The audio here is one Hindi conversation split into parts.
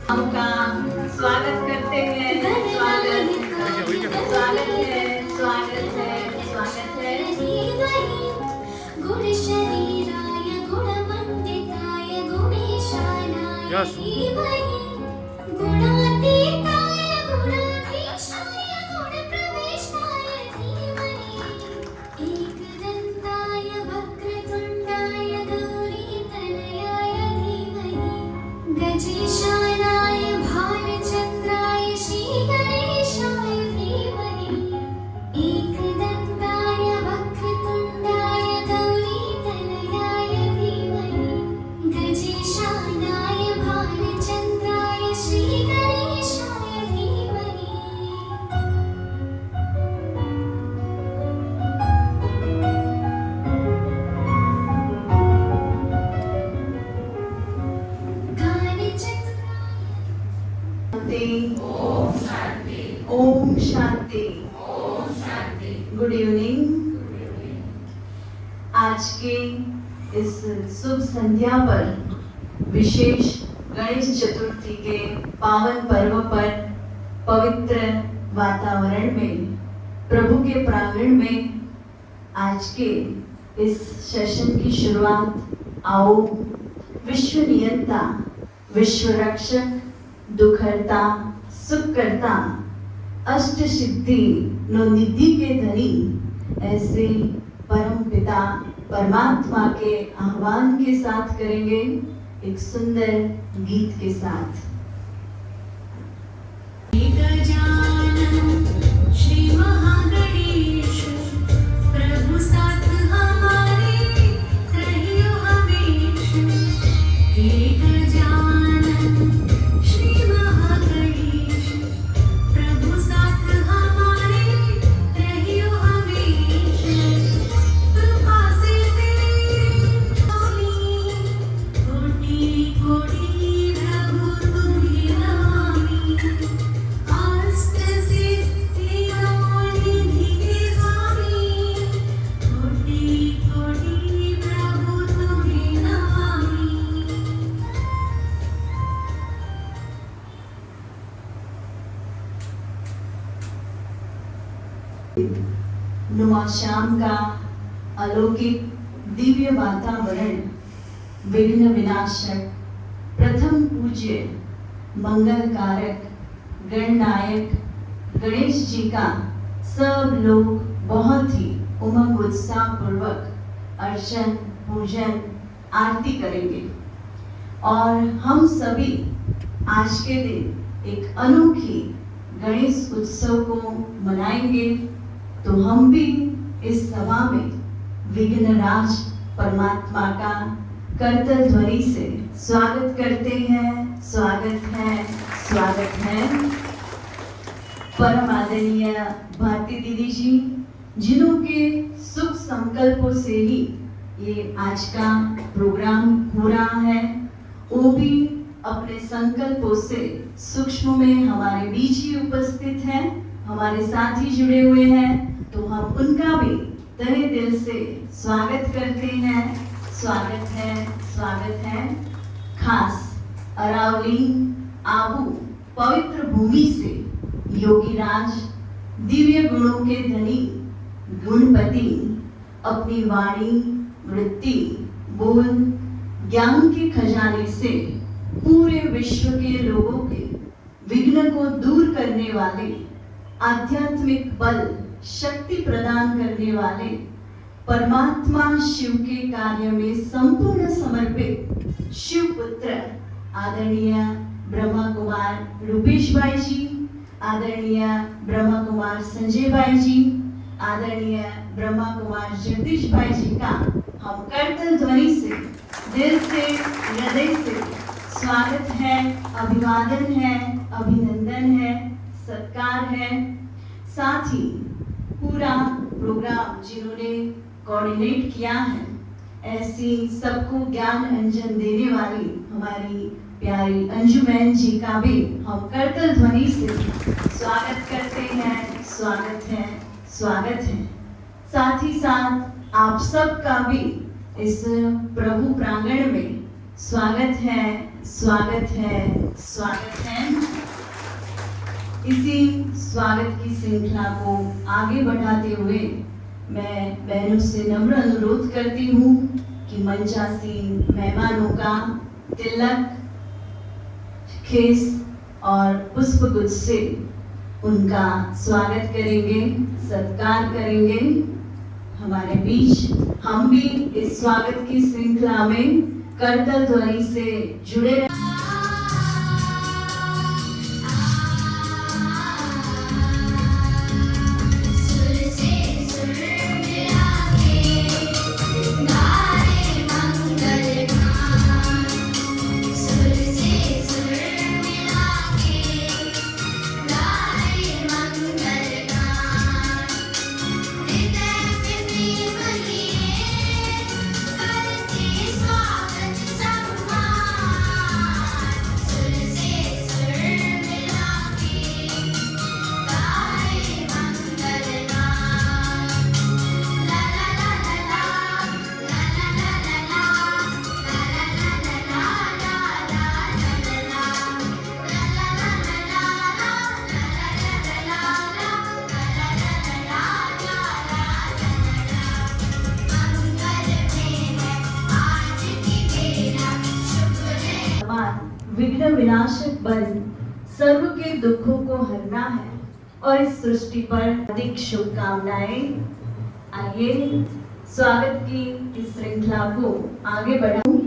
आपका स्वागत करते हैं। स्वागत है। गुण शरीराय गुणवंदिताय गुणेशानाय धीमहि गुणातीताय गुणाधीशाय गुणप्रविष्टाय धीमहि एकदन्ताय वक्रतुण्डाय गौरीतनयाय धीमहि गजेशानाय भालचन्द्राय श्रीगणेशाय धीमहि एकदन्ताय वक्रतुण्डाय गौरीतनयाय धीमहि गजेशानाय भालचन्द्राय श्रीगणेशाय धीमहि। ओम शांति। Good evening. आज के इस शुभ संध्या पर विशेष गणेश चतुर्थी के पावन पर्व पर पवित्र वातावरण में प्रभु के प्रांगण में आज के इस सेशन की शुरुआत आओ विश्व नियंता, विश्व रक्षक, दुखहर्ता, सुखकर्ता, अष्ट सिद्धि नो निधि के धनी ऐसे परम पिता परमात्मा के आह्वान के साथ करेंगे एक सुंदर गीत के साथ। श्री महागणेश प्रभु साथ हमारे रहियो हमेश। हे गजानन श्री महागणेश प्रभु साथ हमारे रहियो हमेश। कृपा से तेरे स्वामी कोटि कोटि प्रभु तुम्हें नमामि। अष्ट सिद्धियों निधि के स्वामी कोटि कोटि प्रभु तुम्हें नमामि। नुमा शाम का अलौकिक दिव्य वातावरण विघ्न विनाशक, प्रथम पूज्य, मंगल कारक, गणनायक गणेश जी का सब लोग बहुत ही उमंग उत्साह पूर्वक अर्चन, पूजन, आरती करेंगे और हम सभी आज के दिन एक अनोखी गणेश उत्सव को मनाएंगे। तो हम भी इस सभा में विघ्नराज परमात्मा का करतल ध्वनि से स्वागत करते हैं। स्वागत है, स्वागत है। परम आदरणीय भारती दीदी जी, जिन्हों के शुभ संकल्पों से ही ये आज का प्रोग्राम हो रहा है, वो भी अपने संकल्पों से सूक्ष्म में हमारे बीच ही उपस्थित हैं, हमारे साथ ही जुड़े हुए हैं। तो हम उनका भी तहे दिल से स्वागत करते हैं। स्वागत है, स्वागत है। खास अरावली आबू पवित्र भूमि से योगीराज दिव्य गुणों के धनी गुणपति अपनी वाणी, वृत्ति, बोल, ज्ञान के खजाने से पूरे विश्व के लोगों के विघ्न को दूर करने वाले, आध्यात्मिक बल, शक्ति प्रदान करने वाले, परमात्मा शिव के कार्य में संपूर्ण समर्पित शिव पुत्र आदरणीय ब्रह्मा कुमार रूपेश भाई जी, आदरणीय ब्रह्मा कुमार संजय भाई जी, आदरणीय ब्रह्मा कुमार जगदीश भाई जी का हम करतल ध्वनि से, दिल से, हृदय से स्वागत है, अभिवादन है, अभिनंदन है, सत्कार है। साथ ही पूरा प्रोग्राम जिन्होंने कोऑर्डिनेट किया है, ऐसी सबको ज्ञान अंजन देने वाली हमारी प्यारी अंजुमैन जी का भी हम करतल ध्वनि से स्वागत करते हैं। स्वागत है, स्वागत है। साथ ही साथ आप सब का भी इस प्रभु प्रांगण में स्वागत है, स्वागत है, स्वागत है। इसी स्वागत की श्रृंखला को आगे बढ़ाते हुए मैं बहनों से नम्र अनुरोध करती हूँ कि मंचासीन मेहमानों का तिलक, खेस और पुष्पगुच्छ से उनका स्वागत करेंगे, सत्कार करेंगे। हमारे बीच हम भी इस स्वागत की श्रृंखला में करतल ध्वनि से जुड़े रहे। विघ्न विनाशक बन सर्व के दुखों को हरना है और इस सृष्टि पर अधिक शुभकामनाएं। आइए स्वागत की इस श्रृंखला को आगे बढ़ाऊं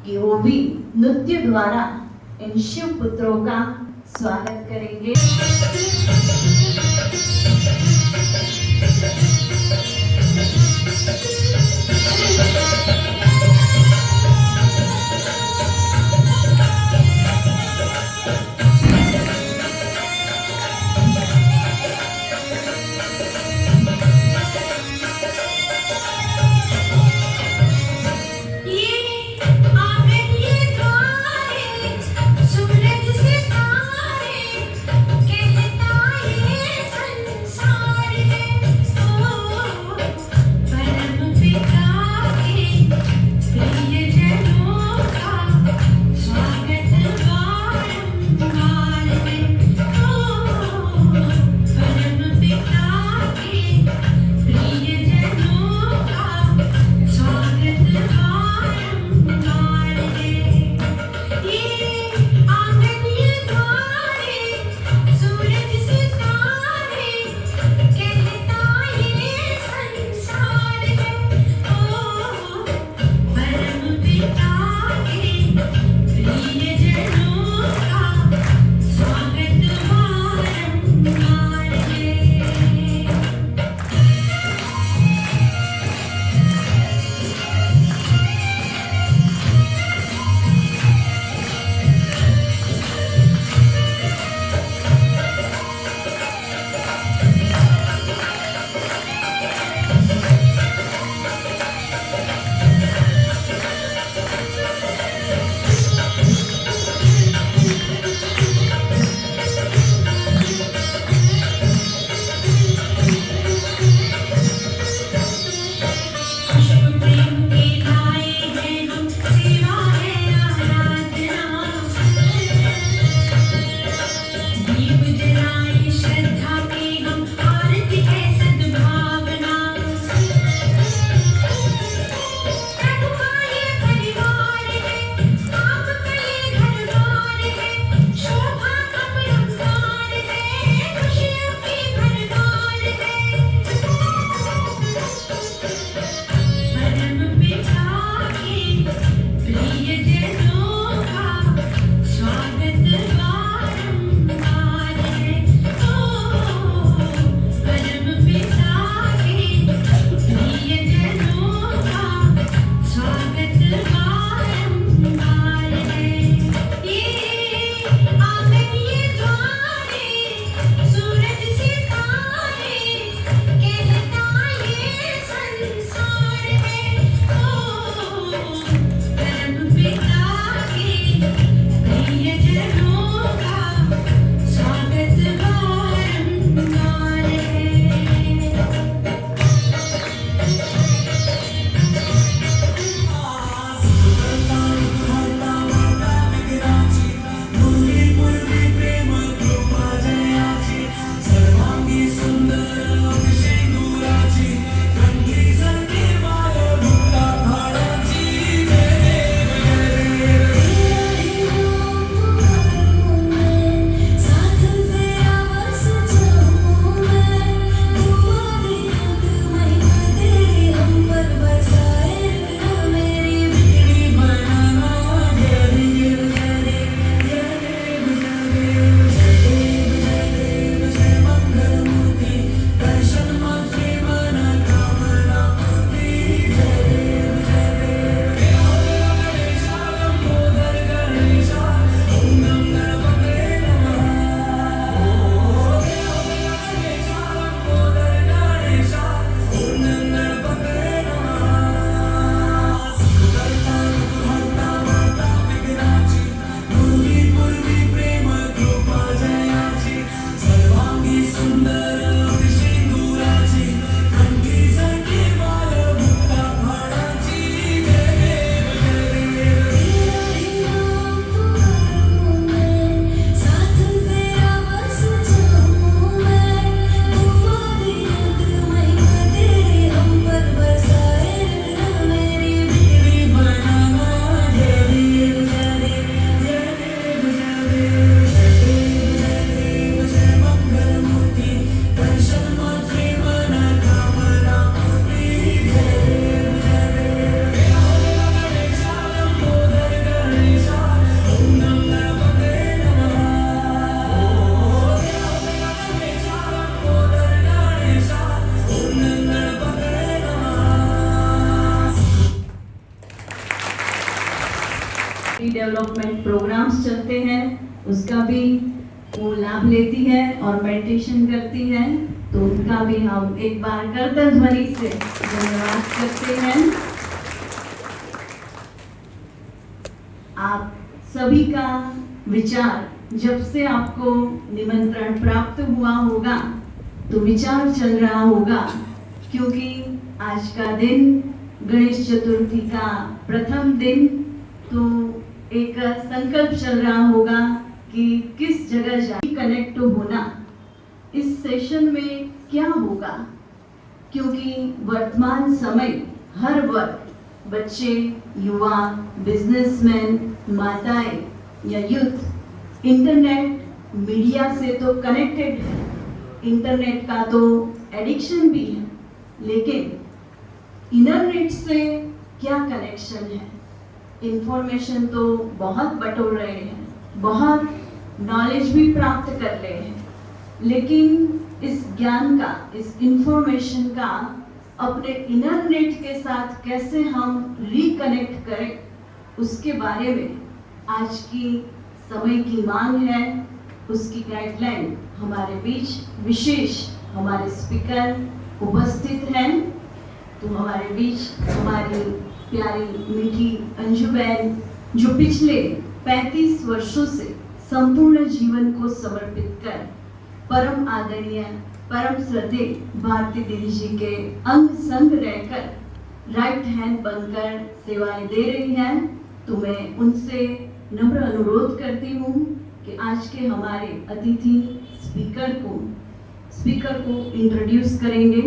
कि वो भी नृत्य द्वारा इन शिव पुत्रों का स्वागत करेंगे। Oh डेवलपमेंट प्रोग्राम्स चलते हैं उसका भी वो लाभ लेती है और मेडिटेशन करती है, तो उनका भी हम एक बार करतल ध्वनि से धन्यवाद करते हैं। आप सभी का विचार जब से आपको निमंत्रण प्राप्त हुआ होगा तो विचार चल रहा होगा, क्योंकि आज का दिन गणेश चतुर्थी का प्रथम दिन, तो एक संकल्प चल रहा होगा कि किस जगह जाकर कनेक्ट होना, इस सेशन में क्या होगा, क्योंकि वर्तमान समय हर वर्ग, बच्चे, युवा, बिजनेसमैन, माताएं या यूथ इंटरनेट मीडिया से तो कनेक्टेड है, इंटरनेट का तो एडिक्शन भी है, लेकिन इंटरनेट से क्या कनेक्शन है? इंफॉर्मेशन तो बहुत बटोर रहे हैं, बहुत नॉलेज भी प्राप्त कर रहे हैं, लेकिन इस ज्ञान का, इस इंफॉर्मेशन का अपने इंटरनेट के साथ कैसे हम रिकनेक्ट करें, उसके बारे में आज की समय की मांग है। उसकी गाइडलाइन हमारे बीच विशेष हमारे स्पीकर उपस्थित हैं, तो हमारे बीच हमारी प्यारी मीठी अंजू बहन, जो पिछले 35 वर्षों से संपूर्ण जीवन को समर्पित कर परम आदरणीय, परम श्रद्धेय भारती दीदी जी के अंग संग रहकर राइट हैंड बनकर सेवाएं दे रही हैं, तो मैं उनसे नम्र अनुरोध करती हूँ कि आज के हमारे अतिथि स्पीकर को इंट्रोड्यूस करेंगे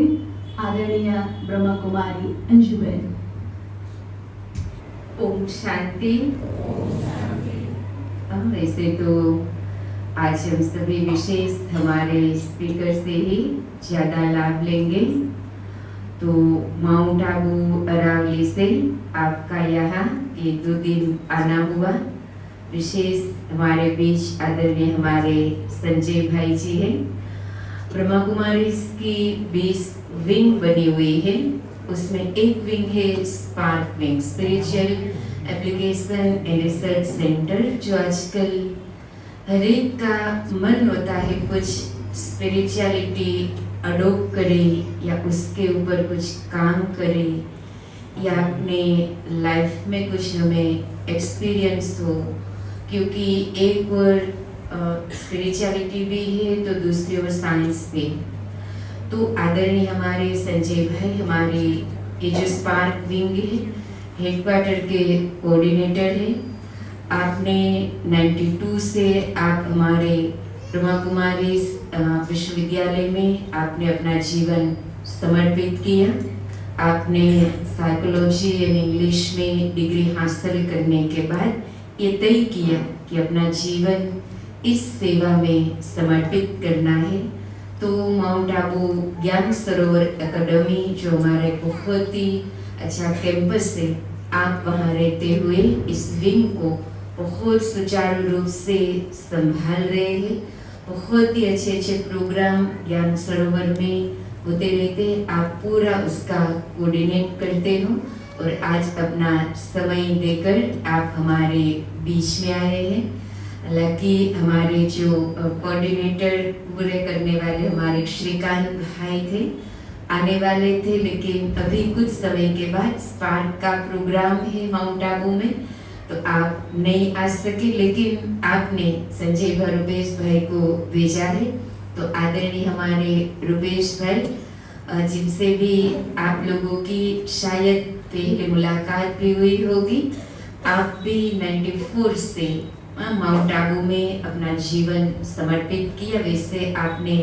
आदरणीय ब्रह्मा कुमारी अंजू बहन। ओम शांति। वैसे तो आज हम सभी विशेष हमारे स्पीकर से ही ज़्यादा लाभ लेंगे, तो माउंट आबू अरावली से आपका यहाँ ये 2 दिन आना हुआ। विशेष हमारे बीच आदरणीय हमारे संजय भाई जी हैं। ब्रह्मा कुमारी की 20 विंग बनी हुई है, उसमें एक विंग है spark wing, spiritual application and research centre, जो आजकल हर एक का मन होता है कुछ स्पिरिचुअलिटी अडोप्ट करे या उसके ऊपर कुछ काम करे या अपने लाइफ में कुछ हमें एक्सपीरियंस हो, क्योंकि एक और स्पिरिचुअलिटी भी है तो दूसरी ओर साइंस भी। तो आदरणीय हमारे संजय भाई हमारे ये जो स्पार्क विंग है हेडक्वार्टर के कोऑर्डिनेटर है। आपने 92 से आप हमारे ब्रह्मा कुमारी विश्वविद्यालय में आपने अपना जीवन समर्पित किया। आपने साइकोलॉजी एंड इंग्लिश में डिग्री हासिल करने के बाद ये तय किया कि अपना जीवन इस सेवा में समर्पित करना है। तो माउंट आबू ज्ञान सरोवर एकेडमी जो हमारे बहुत ही अच्छा कैंपस है, आप वहाँ रहते हुए इस विंग को बहुत सुचारू रूप से संभाल रहे हैं। बहुत ही अच्छे अच्छे प्रोग्राम ज्ञान सरोवर में होते रहते, आप पूरा उसका कोऑर्डिनेट करते हो और आज अपना समय देकर आप हमारे बीच में आए हैं। हालांकि हमारे जो कोऑर्डिनेटर पूरे करने वाले हमारे श्रीकांत भाई थे, आने वाले थे, लेकिन अभी कुछ समय के बाद स्पार्क का प्रोग्राम है माउंट आबू में, तो आप नहीं आ सके, लेकिन आपने संजय भाई रुपेश भाई को भेजा है। तो आदरणीय हमारे रुपेश भाई जिनसे भी आप लोगों की शायद पहले मुलाकात भी हुई होगी, आप भी 94 से माउंट आबू में अपना जीवन समर्पित किया। वैसे आपने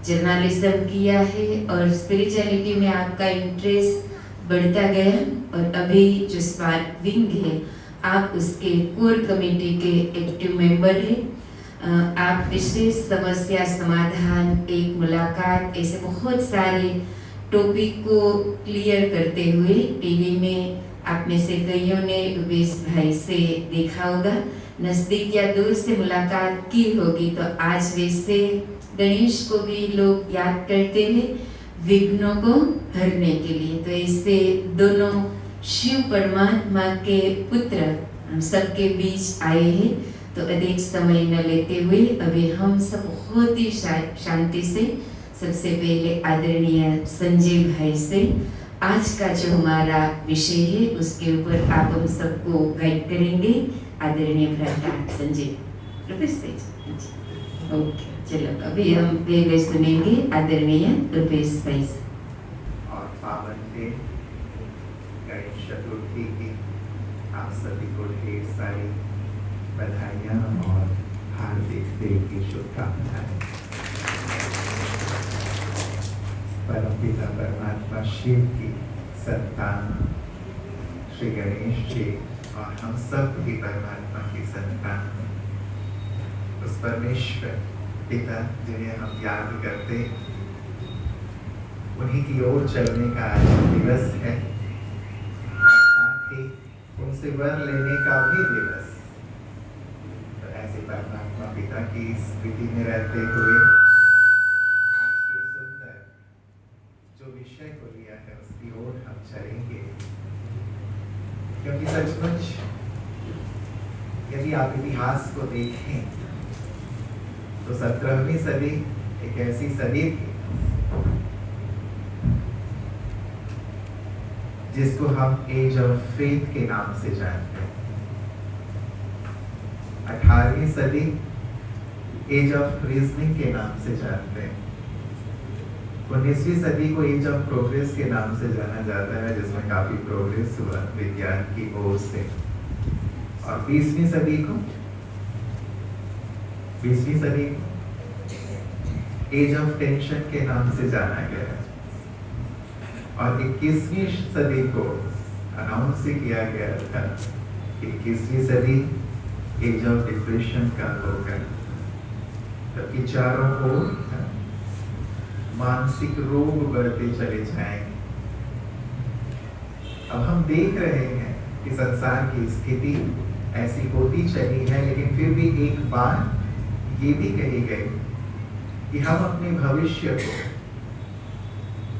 जर्नलिज्म किया है और स्पिरिचुअलिटी में आपका इंटरेस्ट बढ़ता गया और अभी जो स्पार्क विंग है आप उसके कोर कमेटी के एक्टिव मेंबर हैं। आप विशेष समस्या समाधान, एक मुलाकात, ऐसे बहुत सारे टॉपिक को क्लियर करते हुए टीवी में आप में से कईयों ने रुपेश भाई से देखा होगा, नज़दीक या दूर से मुलाकात की होगी। तो आज वैसे गणेश को भी लोग याद करते हैं विघ्नों को हरने के लिए। तो इससे दोनों शिव परमात्मा के पुत्र हम सबके बीच आए हैं, तो अधिक समय न लेते हुए अभी हम सब बहुत ही शांति से सबसे पहले आदरणीय संजय भाई से आज का जो हमारा विषय है उसके ऊपर आप हम सबको गाइड करेंगे। आदरणीय भ्राता संजय, ओके, चलो अभी हम पहले सुनेंगे आदरणीय रुपेश भाई से। और पावन दिन गणेश चतुर्थी की आप सभी को ढेर सारी बधाइयाँ और हार्दिक दिल की शुभकामनाएं। परमपिता परमात्मा शिव की संतान श्री गणेश जी और हम सब भी परमात्मा की संतान, उस परमेश्वर पिता जिन्हें हम याद करते, उन्हीं की ओर चलने का आज दिवस है, साथ ही उनसे वर लेने का भी दिवस। तो ऐसे परमात्मा पिता की स्थिति में रहते हुए आज के सुंदर जो विषय को लिया है उसकी ओर हम चलेंगे, क्योंकि सचमुच यदि आप इतिहास को देखें तो 17वीं सदी एक ऐसी सदी थी जिसको हम एज ऑफ फेथ के नाम से जानते हैं। 18वीं सदी एज ऑफ रीजनिंग के नाम से जानते हैं। 19वीं सदी को एज ऑफ प्रोग्रेस के नाम से जाना जाता है, जिसमें काफी प्रोग्रेस हुआ विज्ञान की ओर से। और 20वीं सदी को एज ऑफ टेंशन के नाम से जाना गया, और 21वीं सदी को अनाउंस किया गया था कि 21वीं सदी एज ऑफ डिप्रेशन का होगा, जबकि चारों ओर मानसिक रोग बढ़ते चले जाएंगे। अब हम देख रहे हैं कि संसार की स्थिति ऐसी होती चली है, लेकिन फिर भी एक बात ये भी कही गई कि हम अपने भविष्य को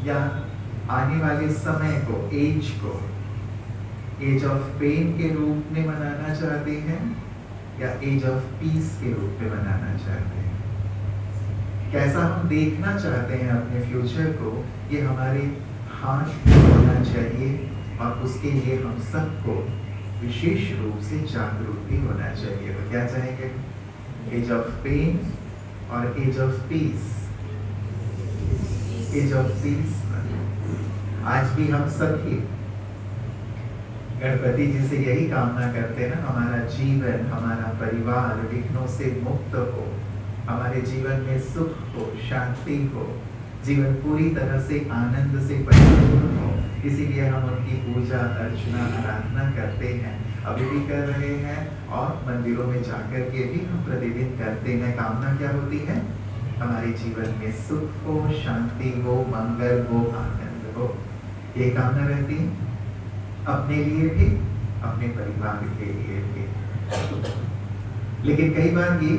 या आने वाले समय को, एज ऑफ पेन के रूप में मनाना चाहते हैं या एज ऑफ पीस के रूप में मनाना चाहते हैं। कैसा हम देखना चाहते हैं अपने फ्यूचर को, ये हमारे हाथ में होना चाहिए, और उसके लिए हम सबको विशेष रूप से जागरूक भी होना चाहिए। तो क्या चाहेंगे? एज ऑफ पेन और age of peace. Age of peace. आज भी हम सभी गणपति जी से यही कामना करते हैं ना, हमारा जीवन, हमारा परिवार विघ्नों से मुक्त हो, हमारे जीवन में सुख हो, शांति हो, जीवन पूरी तरह से आनंद से परिपूर्ण हो। इसीलिए हम उनकी पूजा अर्चना आराधना करते हैं, अभी भी कर रहे हैं, और मंदिरों में जाकर के भी हम प्रतिदिन करते हैं। कामना क्या होती है? हमारे जीवन में सुख हो, शांति हो, मंगल हो, आनंद हो, ये कामना रहती है, अपने लिए भी, अपने परिवार के लिए भी। लेकिन कई बार ये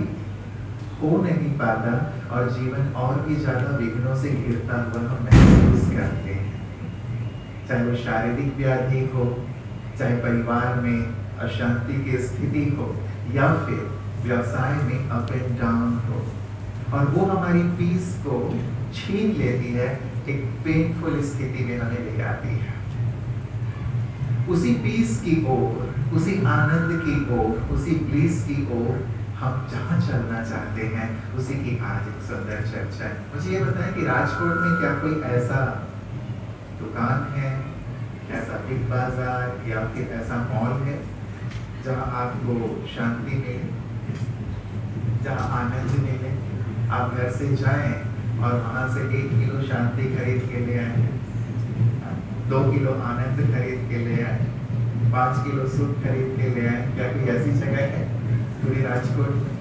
हो नहीं पाता और जीवन और भी ज्यादा विघ्नों से घिरता हुआ हम महसूस करते हैं, चाहे वो शारीरिक व्याधि हो, चाहे परिवार में अशांति की स्थिति हो, या फिर व्यवसाय में अप एंड डाउन हो, और वो हमारी पीस को छीन लेती है, एक पेनफुल स्थिति में हमें ले आती है। उसी पीस की ओर, उसी आनंद की ओर, उसी ब्लिस की ओर हम जहाँ चलना चाहते हैं, उसी की आज एक सुंदर चर्चा है। मुझे ये बताएं कि राजकोट में क्या कोई ऐसा दुकान है, ऐसा बिग बाजार या फिर ऐसा मॉल है जहाँ आपको शांति मिले, जहाँ आनंद मिले? आप घर से जाएं और वहाँ से 1 किलो शांति खरीद के ले आए, 2 किलो आनंद खरीद के ले आए, 5 किलो सुख खरीद के ले आए। क्या कोई ऐसी जगह है पूरी राजकोट में?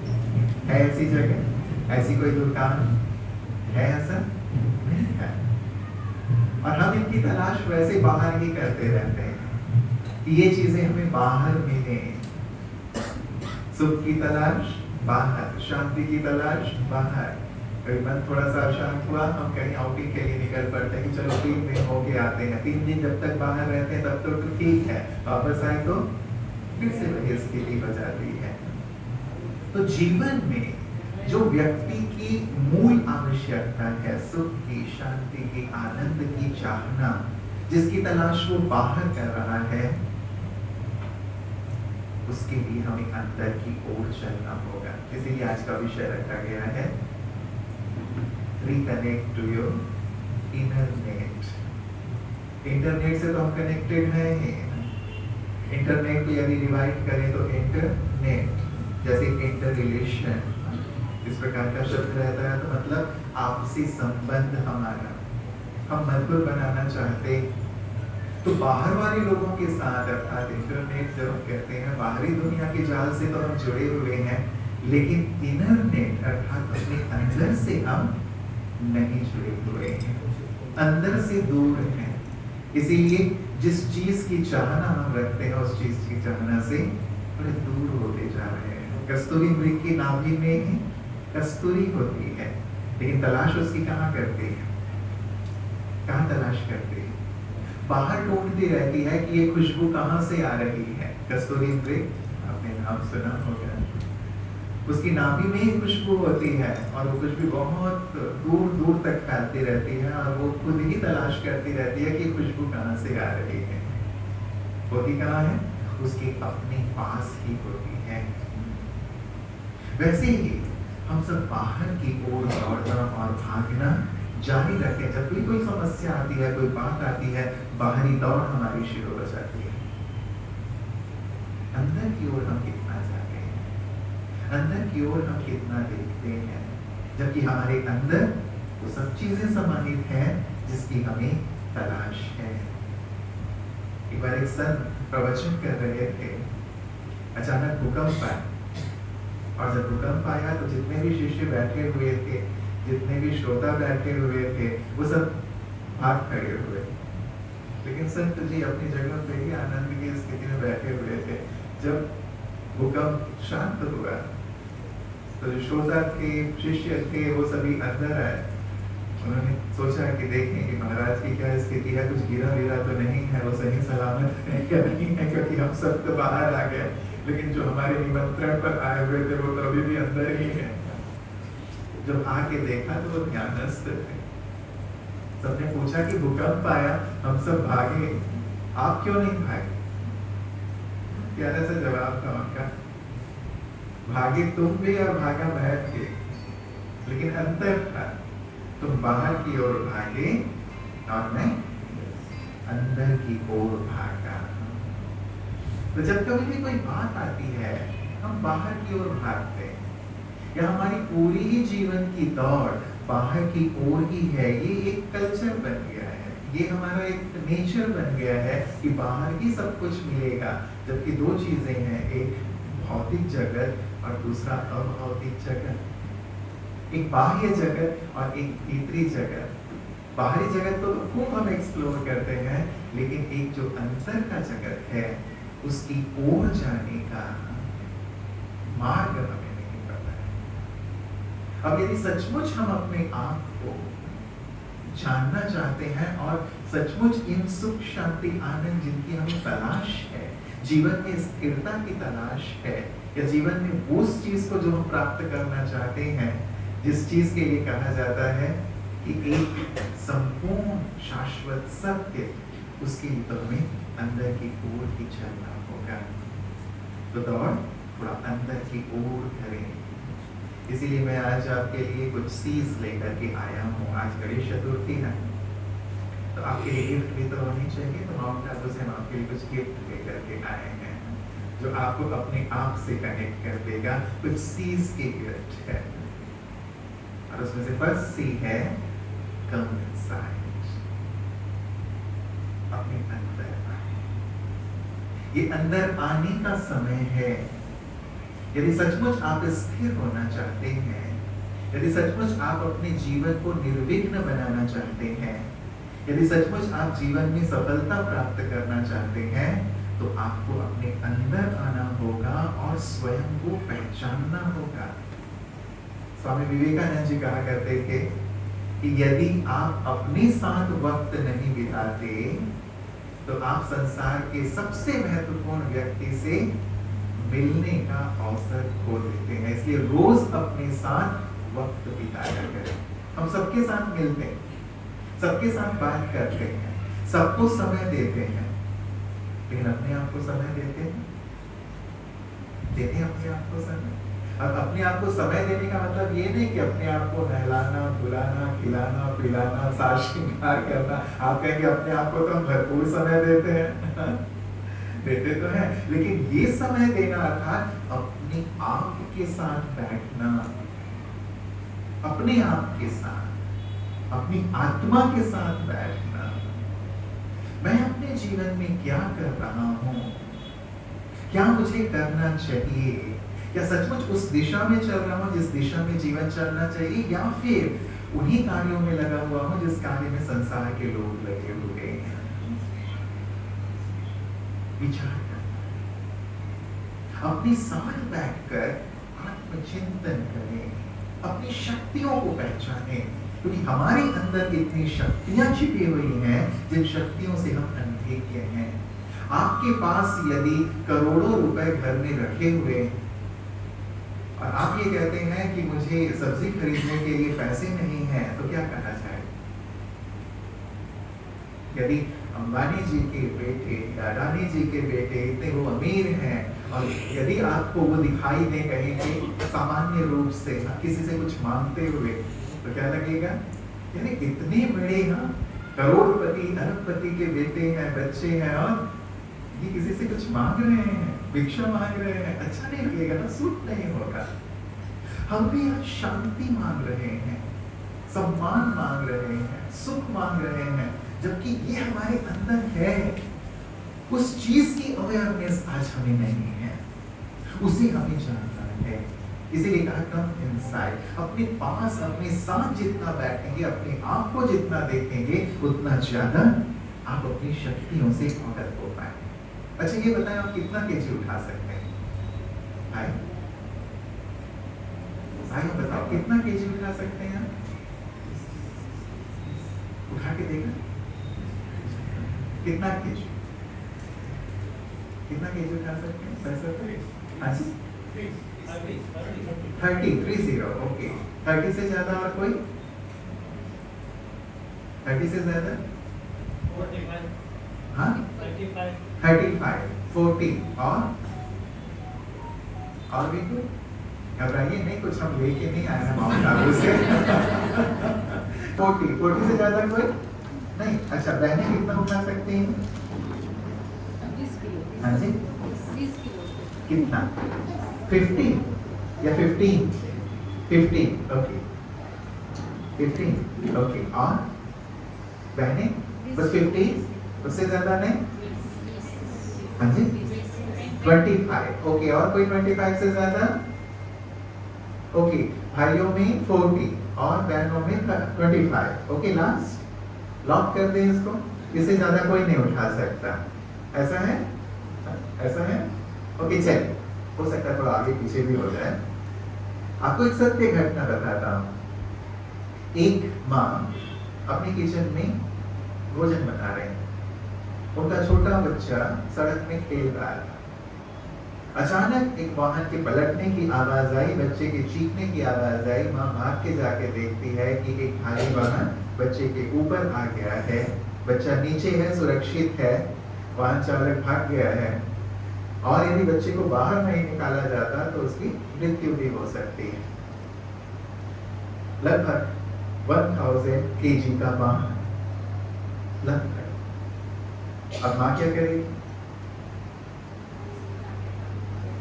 है ऐसी जगह? ऐसी कोई दुकान है? ऐसा नहीं है। और हम इनकी तलाश वैसे बाहर ही करते रहते हैं कि ये चीजें हमें बाहर मिले। सुख की तलाश बाहर, शांति की तलाश बाहर। कभी मन थोड़ा सा अशांत हुआ, हम कहीं आउटिंग के लिए निकल पड़ते हैं कि चलो 3 दिन होके आते हैं। 3 दिन जब तक बाहर रहते हैं तब तो ठीक है, वापस आए तो फिर से वही स्थिति हो जाती है। तो जीवन में जो व्यक्ति की मूल आवश्यकता है, सुख की, शांति की, आनंद की चाहना, जिसकी तलाश वो बाहर कर रहा है, उसके लिए हमें अंदर की ओर चलना होगा। इसीलिए आज का विषय रखा गया है reconnect to your inner net. Internet से तो हम कनेक्टेड हैं ही। इंटरनेट को यदि डिवाइड करें तो इंटरनेट जैसे इंटर रिलेशन, इस प्रकार का शब्द रहता है, तो मतलब आपसी संबंध हमारा हम मजबूत बनाना चाहते, तो बाहर वाले लोगों के साथ, अर्थात इंटरनेट जब हम कहते हैं बाहरी दुनिया के जाल से तो हम जुड़े हुए हैं, लेकिन इनर नेट अर्थात अपने अंदर से हम नहीं जुड़े हुए हैं, अंदर से दूर हैं। इसीलिए जिस चीज की चाहना हम रखते हैं उस चीज की चाहना से थोड़े दूर होते जा रहे हैं। कस्तूरी मृग की नाभि में ही कस्तूरी होती है, लेकिन तलाश उसकी कहाँ करते हैं? कहाँ तलाश करते हैं? बाहर ढूंढती रहती है कि ये खुशबू कहाँ से आ रही है। कस्तूरी मृग, आपने नाम सुना होगा, उसकी नाभि में ही खुशबू होती है और वो खुशबू बहुत दूर दूर तक फैलती रहती है और वो खुद ही तलाश करती रहती है कि खुशबू कहाँ से आ रही है। होती कहाँ है? उसके अपने पास ही होती है। वैसे ही हम सब बाहर की ओर दौड़ना और भागना जारी रखें। जब भी कोई समस्या आती है, कोई बात आती है, बाहरी दौड़ हमारी शुरू हो जाती है। अंदर की ओर हम कितना जाते हैं, अंदर की ओर हम कितना देखते हैं, जबकि हमारे अंदर वो सब चीजें समाहित हैं जिसकी हमें तलाश है। एक बार एक संत प्रवचन कर रहे थे, अचानक भूकंप आया, और जब भूकंप आया तो जितने भी शिष्य बैठे हुए थे, जितने भी श्रोता बैठे हुए थे, वो सब भाग खड़े हुए। लेकिन संत जी अपनी जगह पे ही आनंद की स्थिति में बैठे हुए थे। जब भूकंप शांत हुआ तो जो श्रोता थे, शिष्य थे, वो सभी अंदर आए। उन्होंने सोचा कि देखें कि महाराज की क्या स्थिति है, कुछ गिरा विरा तो नहीं है, वो सही सलामत है क्या नहीं है, क्योंकि हम सब तो बाहर आ गए, लेकिन जो हमारे निमंत्रण पर आए हुए थे वो तो अभी भी अंदर ही है। जब आके देखा तो वो ध्यानस्थ थे। सबने पूछा कि भूकंप आया, हम सब भागे, आप क्यों नहीं भागे? प्यारा सा जवाब था उनका, भागे तुम भी और भागा बैठ के, लेकिन अंतर था, तुम बाहर की ओर भागे और मैं अंदर की ओर भागा। तो जब कभी भी कोई बात आती है, हम बाहर की ओर भागते हैं, या हमारी पूरी ही जीवन की दौड़ बाहर की ओर ही है। ये एक कल्चर बन गया है, ये हमारा एक नेचर बन गया है कि बाहर ही सब कुछ मिलेगा, जबकि दो चीजें हैं, एक भौतिक जगत और दूसरा अभौतिक जगत। एक बाह्य जगत और एक भीतरी जगत। बाहरी जगत तो खूब हम एक्सप्लोर करते हैं, लेकिन एक जो अंदर का जगत है उसकी ओर जाने का मार्ग हमें नहीं पता है। अब यदि सचमुच हम अपने आप को जानना चाहते हैं और सचमुच इन सुख, शांति, आनंद जिनकी हमें तलाश है, जीवन में स्थिरता की तलाश है, या जीवन में उस चीज को जो हम प्राप्त करना चाहते हैं, जिस चीज के लिए कहा जाता है कि एक संपूर्ण शाश्वत सत्य, उसके लिए तो हमें अंदर की ओर ही चलना होगा। तो दौड़ थोड़ा अंदर की ओर करें। इसीलिए मैं आज आपके लिए कुछ सीज लेकर के आया हूँ। आज गणेश चतुर्थी है, तो आपके लिए गिफ्ट भी तो होनी चाहिए। तो माउंट आबू से हम आपके लिए कुछ गिफ्ट लेकर के आए हैं जो आपको अपने आप से कनेक्ट कर देगा। कुछ सीज के गिफ्ट है, और उसमें से फर्स्ट सी है कम इनसाइड, अपने अंदर आए। ये अंदर आने का समय है। यदि सचमुच आप स्थिर होना चाहते हैं, यदि सचमुच आप अपने जीवन को निर्विघ्न बनाना चाहते हैं, यदि सचमुच आप जीवन में सफलता प्राप्त करना चाहते हैं, तो आपको अपने अंदर आना होगा और स्वयं को पहचानना होगा। स्वामी विवेकानंद जी कहा करते थे कि यदि आप अपने साथ वक्त नहीं बिताते, तो आप संसार के सबसे महत्वपूर्ण व्यक्ति से मिलने का अवसर खो देते हैं। इसलिए रोज अपने साथ वक्त बिताया करें। हम सबके साथ मिलते हैं, सबके साथ बात करते हैं, सबको समय देते हैं, लेकिन अपने आप को समय देते हैं? देते हैं अपने आप को समय? अब अपने आप को समय देने का मतलब ये नहीं कि अपने आप को नहलाना, धुलाना, खिलाना, पिलाना, साज श्रृंगार करना। आप कहेंगे अपने आप को तो हम भरपूर समय देते हैं देते तो हैं, लेकिन ये समय देना अर्थात अपने आप के साथ बैठना, अपने आप के साथ, अपनी आत्मा के साथ बैठना। मैं अपने जीवन में क्या कर रहा हूं, क्या मुझे करना चाहिए, क्या सचमुच उस दिशा में चल रहा हूं जिस दिशा में जीवन चलना चाहिए, या फिर उन्हीं कार्यों में लगा हुआ हूं जिस कार्य में संसार के लोग लगे हुए हैं। विचार करना, अपने साथ बैठकर आत्मचिंतन करें, अपनी शक्तियों को पहचानें, क्योंकि हमारे अंदर इतनी शक्तियां छिपी हुई हैं जिन शक्तियों से हम अनभिज्ञ हैं। आपके पास यदि करोड़ों रुपए घर में रखे हुए और आप ये कहते हैं कि मुझे सब्जी खरीदने के लिए पैसे नहीं हैं, तो क्या करना चाहिए? यदि अंबानी जी के बेटे या अडानी जी के बेटे इतने वो अमीर हैं और यदि आपको वो दिखाई दे कहीं के सामान्य रूप से किसी से कुछ मांगते हुए, तो क्या लगेगा? यानी इतने बड़े करोड़पति अरबपति के बेटे हैं, बच्चे हैं, और ये किसी से कुछ मांग रहे हैं, भिक्षा मांग रहे हैं, अच्छा नहीं लगेगा ना, सूट नहीं होगा। हम भी आज शांति मांग रहे हैं, सम्मान मांग रहे हैं, सुख मांग रहे हैं, जबकि ये हमारे अंदर है। उस चीज की अवेयरनेस आज हमें नहीं है, उसे हमें जानना है। इसीलिए कहा कम इनसाइड, अपने पास अपने साथ जितना बैठेंगे, अपने आप को जितना देखेंगे, उतना ज्यादा आप अपनी शक्तियों से अवगत हो पाएंगे। अच्छा ये बताएं, आप कितना केजी उठा सकते हैं? भाई भाई बताओ, कितना केजी उठा सकते हैं? उठा के देखा कितना केजी, कितना केजी उठा सकते हैं? 30, ओके। 30 से ज्यादा और कोई? 30 से ज्यादा? 45, हाँ 35, 40 और भी कोई? घबराइए नहीं, कुछ हम लेके नहीं आए हैं माउंट आबू से 40 से ज्यादा कोई नहीं? अच्छा, बहनें कितना उठा सकती हैं? 20 किलो। हाँ जी, 20 किलो। कितना? 50 या 15? 15, ओके 15, ओके। और बहनें बस 50, उससे ज्यादा नहीं? हाँ जी 25, ओके। और कोई 25 से ज्यादा? ओके। भाइयों में 40 और बहनों में 25, ओके। लास्ट लॉक कर दें इसको, इससे ज्यादा कोई नहीं उठा सकता, ऐसा है? ऐसा है, ओके। चल, हो सकता है थोड़ा आगे पीछे भी हो जाए। आपको एक सत्य घटना बताता हूं। एक माँ अपने किचन में भोजन बना रहे हैं, उनका छोटा बच्चा सड़क में खेल रहा था। अचानक एक वाहन के पलटने की आवाज आई, बच्चे के चीखने की आवाज आई। माँ भाग के जाके देखती है कि एक भारी वाहन बच्चे के ऊपर आ गया है, बच्चा नीचे है, सुरक्षित है, वाहन चालक भाग गया है, और यदि बच्चे को बाहर नहीं निकाला जाता तो उसकी मृत्यु भी हो सकती है। लगभग 1000 kg का वाहन, लगभग। अब माँ क्या करेगी?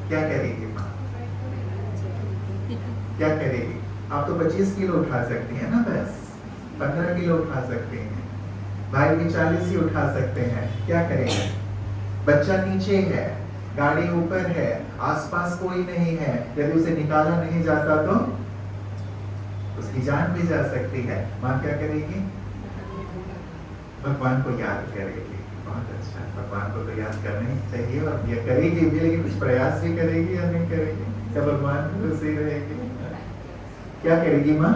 क्या करेगी माँ? क्या करेगी? आप तो 25 किलो उठा सकती हैं ना, बस 15 किलो उठा सकते हैं, भाई भी 40 ही उठा सकते हैं। क्या करेंगे? बच्चा नीचे है, गाड़ी ऊपर है, आसपास कोई नहीं है, यदि उसे निकाला नहीं जाता तो उसकी जान भी जा सकती है। माँ क्या करेगी? भगवान को याद करेगी। बहुत अच्छा, भगवान को तो याद करना ही चाहिए, और ये करेगी भी, लेकिन कुछ प्रयास भी करेगी या नहीं करेगी? क्या भगवान को खुशी रहेगी? क्या करेगी माँ?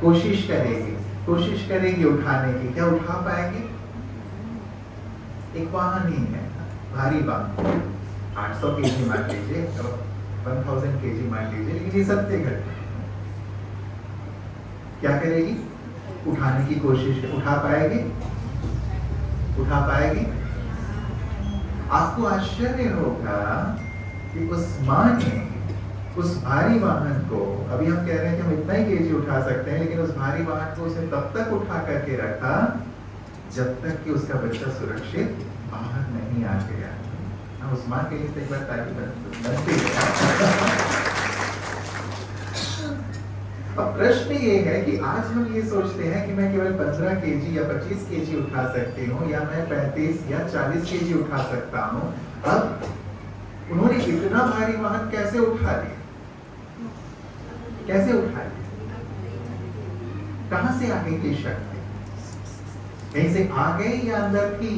कोशिश करेगी, कोशिश करेगी उठाने की। क्या उठा पाएगी? एक वाहन ही है, भारी वाहन, 800 केजी मान लीजिए, 1000 केजी मान लीजिए, लेकिन ये सत्य घटना। क्या करेगी? उठाने की कोशिश। उठा पाएगी? उठा पाएगी? आपको आश्चर्य होगा कि उस मां ने उस भारी वाहन को, अभी हम कह रहे हैं कि हम इतना ही केजी उठा सकते हैं, लेकिन उस भारी वाहन को उसने तब तक उठा करके रखा जब तक कि उसका बच्चा सुरक्षित बाहर नहीं आ गया। उस मां के लिए एक बार ताली बनती है। अब प्रश्न ये है कि आज हम ये सोचते हैं कि मैं केवल 15 केजी या 25 केजी उठा सकती हूँ, या मैं 35 या 40 केजी उठा सकता हूँ। अब उन्होंने इतना भारी वाहन कैसे उठा लिया? कैसे उठा लिया? कहां से आ गई थी शक्ति? कहीं से आ गई या अंदर थी?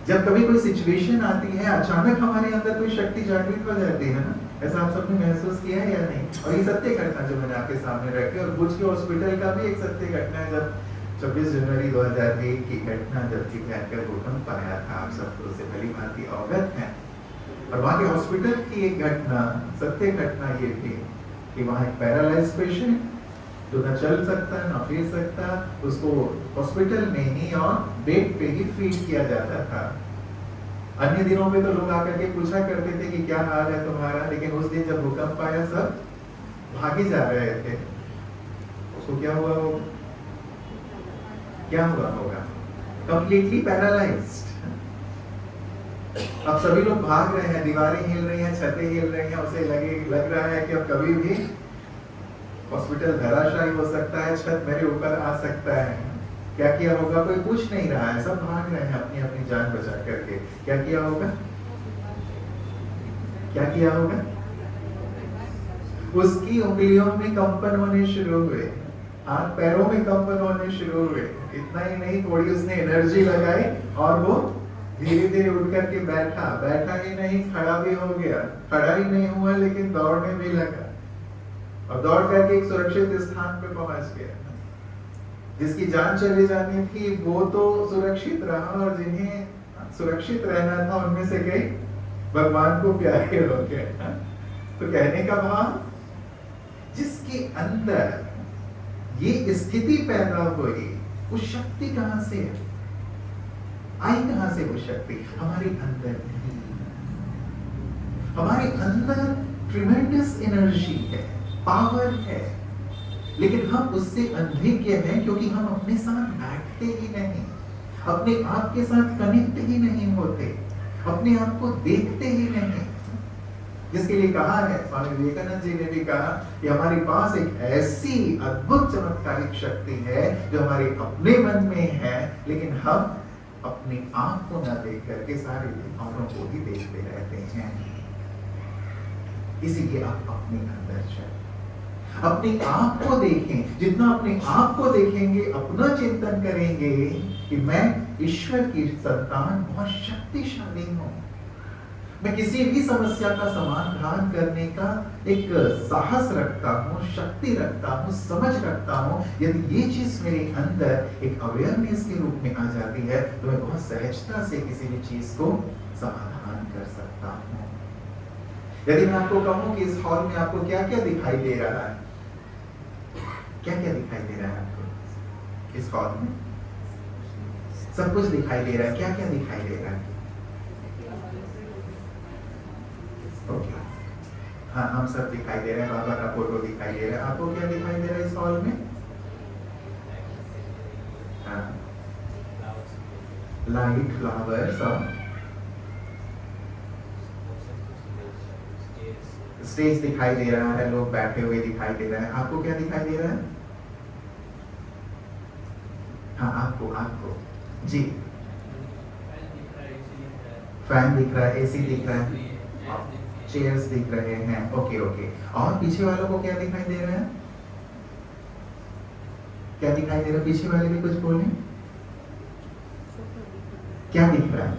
जब कभी कोई सिचुएशन आती है, अचानक हमारे अंदर कोई शक्ति जागृत हो जाती है ना, ऐसा आप सबने महसूस किया है या नहीं? और ये सत्य घटना जो मैंने आपके सामने रखी, और भुज के हॉस्पिटल का भी एक सत्य घटना है, जब 26 जनवरी 2001 की घटना, जबकि भयंकर भूकंप आया था, आप सब तो उससे भली भांति अवगत हैं। और वहां के हॉस्पिटल की एक घटना, सत्य घटना ये थी कि वहां एक पैरालाइज पेशेंट जो न चल सकता न फिर सकता, उसको हॉस्पिटल में ही और बेड पे ही फीड किया जाता था। अन्य दिनों में तो लोग आकर के पूछा करते थे कि क्या हाल है तुम्हारा, लेकिन उस दिन जब भूकंप आया सब भागे जा रहे थे। उसको क्या हुआ होगा? क्या हुआ होगा? Completely paralysed. अब सभी लोग भाग रहे हैं, दीवारें हिल रही हैं, छतें हिल रही हैं, उसे लग रहा है कि अब कभी भी हॉस्पिटल धराशायी हो सकता है, छत मेरे ऊपर आ सकता है। क्या किया होगा? कोई पूछ नहीं रहा है, सब भाग रहे हैं अपनी अपनी जान बचा करके। क्या किया होगा? क्या किया होगा? उसकी उंगलियों में कंपन होने शुरू हुए, हाथ पैरों में कंपन होने शुरू हुए। इतना ही नहीं, थोड़ी उसने एनर्जी लगाई और वो धीरे धीरे उठ करके बैठा ही नहीं, खड़ा भी हो गया। खड़ा ही नहीं हुआ, लेकिन दौड़ने भी लगा, और दौड़ करके एक सुरक्षित स्थान पे पहुंच गया। जिसकी जान चले जानी थी वो तो सुरक्षित रहा, और जिन्हें सुरक्षित रहना था उनमें से कई भगवान को प्यारे हो गए। तो कहने का भाव, जिसके अंदर ये स्थिति पैदा हुई, वो शक्ति कहां से है? आई कहां से वो शक्ति? हमारे अंदर थी। हमारे अंदर ट्रिमेंडस एनर्जी है, पावर है, लेकिन हम उससे अनभिज्ञ हैं, क्योंकि हम अपने साथ बैठते ही नहीं, अपने आप के साथ कनेक्ट ही नहीं होते, अपने आप को देखते ही नहीं। जिसके लिए कहा है, स्वामी विवेकानंद जी ने भी कहा कि हमारे पास एक ऐसी अद्भुत चमत्कारिक शक्ति है जो हमारे अपने मन में है, लेकिन हम अपने आप को न देख करके सारे औरों को ही देखते रहते हैं। इसीलिए आप अपने अंदर चलें, अपने आप को देखें। जितना अपने आप को देखेंगे, अपना चिंतन करेंगे कि मैं ईश्वर की संतान बहुत शक्तिशाली हूं, मैं किसी भी समस्या का समाधान करने का एक साहस रखता हूँ, शक्ति रखता हूँ, समझ रखता हूँ। यदि ये चीज मेरे अंदर एक अवेयरनेस के रूप में आ जाती है, तो मैं बहुत सहजता से किसी भी चीज को समाधान कर सकता हूँ। यदि मैं आपको कहूँ कि इस हॉल में आपको क्या क्या दिखाई दे रहा है, क्या क्या दिखाई दे रहा है आपको इस हॉल में? सब कुछ दिखाई दे रहा है। क्या क्या दिखाई दे रहा है? ओके, हाँ, हम सब दिखाई दे रहे हैं। बाबा का फोटो दिखाई दे रहा है। आपको क्या दिखाई दे रहा है इस हॉल में? हाँ, लाइट, फ्लावर्स और स्टेज दिखाई दे रहा है, लोग बैठे हुए दिखाई दे रहे हैं। आपको क्या दिखाई दे रहा है? हाँ, आपको जी, फैन दिख रहा है, एसी दिख रहा है, चेयर्स दिख रहे हैं। ओके ओके, और पीछे वालों को क्या दिखाई दे रहा है? क्या दिखाई दे रहा है? पीछे वाले भी कुछ बोले, क्या दिख रहा है?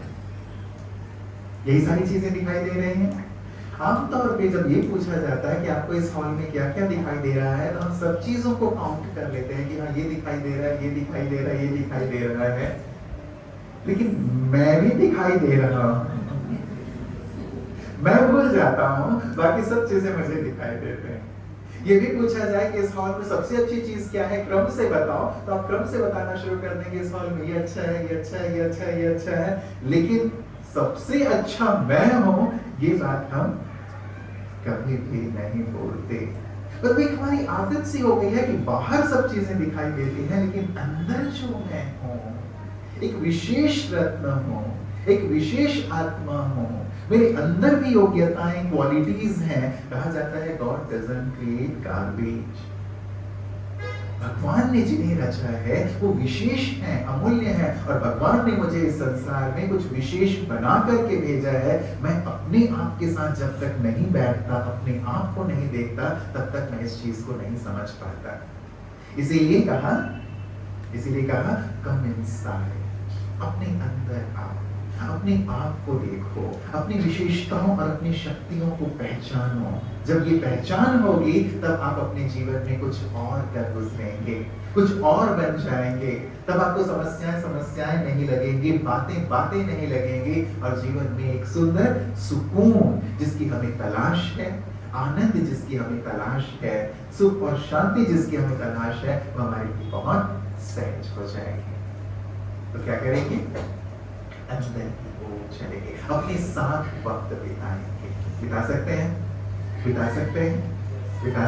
यही सारी चीजें दिखाई दे रही हैं। आमतौर पे जब ये पूछा जाता है कि आपको इस हॉल में क्या क्या दिखाई दे रहा है, तो हम सब चीजों को काउंट कर लेते हैं कि हाँ, ये दिखाई दे रहा है, ये दिखाई दे रहा है, ये दिखाई दे रहा है। लेकिन मैं भी दिखाई दे रहा हूं। मैं भूल जाता हूं, बाकी सब चीजें मुझे दिखाई देते हैं। ये भी पूछा जाए कि इस हॉल में सबसे अच्छी चीज क्या है, क्रम से बताओ, तो आप क्रम से बताना शुरू कर देंगे। इस हॉल में ये अच्छा है, ये अच्छा है, ये अच्छा है, ये अच्छा है। लेकिन सबसे अच्छा मैं हूं, ये बात हम कभी भी नहीं बोलते। पर एक हमारी आदत सी हो गई है कि बाहर सब चीजें दिखाई देती हैं, लेकिन अंदर जो मैं हूं, एक विशेष रत्न हूं, एक विशेष आत्मा हूं, मेरे अंदर भी योग्यताएं, क्वालिटीज हैं। कहा जाता है गॉड डजंट क्रिएट गार्बेज। भगवान ने जिन्हें रचा है वो विशेष है, अमूल्य है, और भगवान ने मुझे इस संसार में कुछ विशेष बना करके भेजा है। मैं अपने आप के साथ जब तक नहीं बैठता, अपने आप को नहीं देखता, तब तक मैं इस चीज को नहीं समझ पाता। इसीलिए कहा कम इनसाइड, अपने अंदर आओ, अपने आप को देखो, अपनी विशेषताओं और अपनी शक्तियों को पहचानो। जब ये पहचान होगी तब आप अपने जीवन में कुछ और कर गुजरेंगे, कुछ और बन जाएंगे। तब आपको समस्याएं नहीं लगेंगी, बातें नहीं लगेंगी, और जीवन में एक सुंदर सुकून जिसकी हमें तलाश है, आनंद जिसकी हमें तलाश है, सुख और शांति जिसकी हमें तलाश है, वो हमारे लिए बहुत सहज हो जाएगी। तो क्या करेंगे? अंदर की ओर चलेंगे, अपने साथ वक्त बिताएंगे। बिता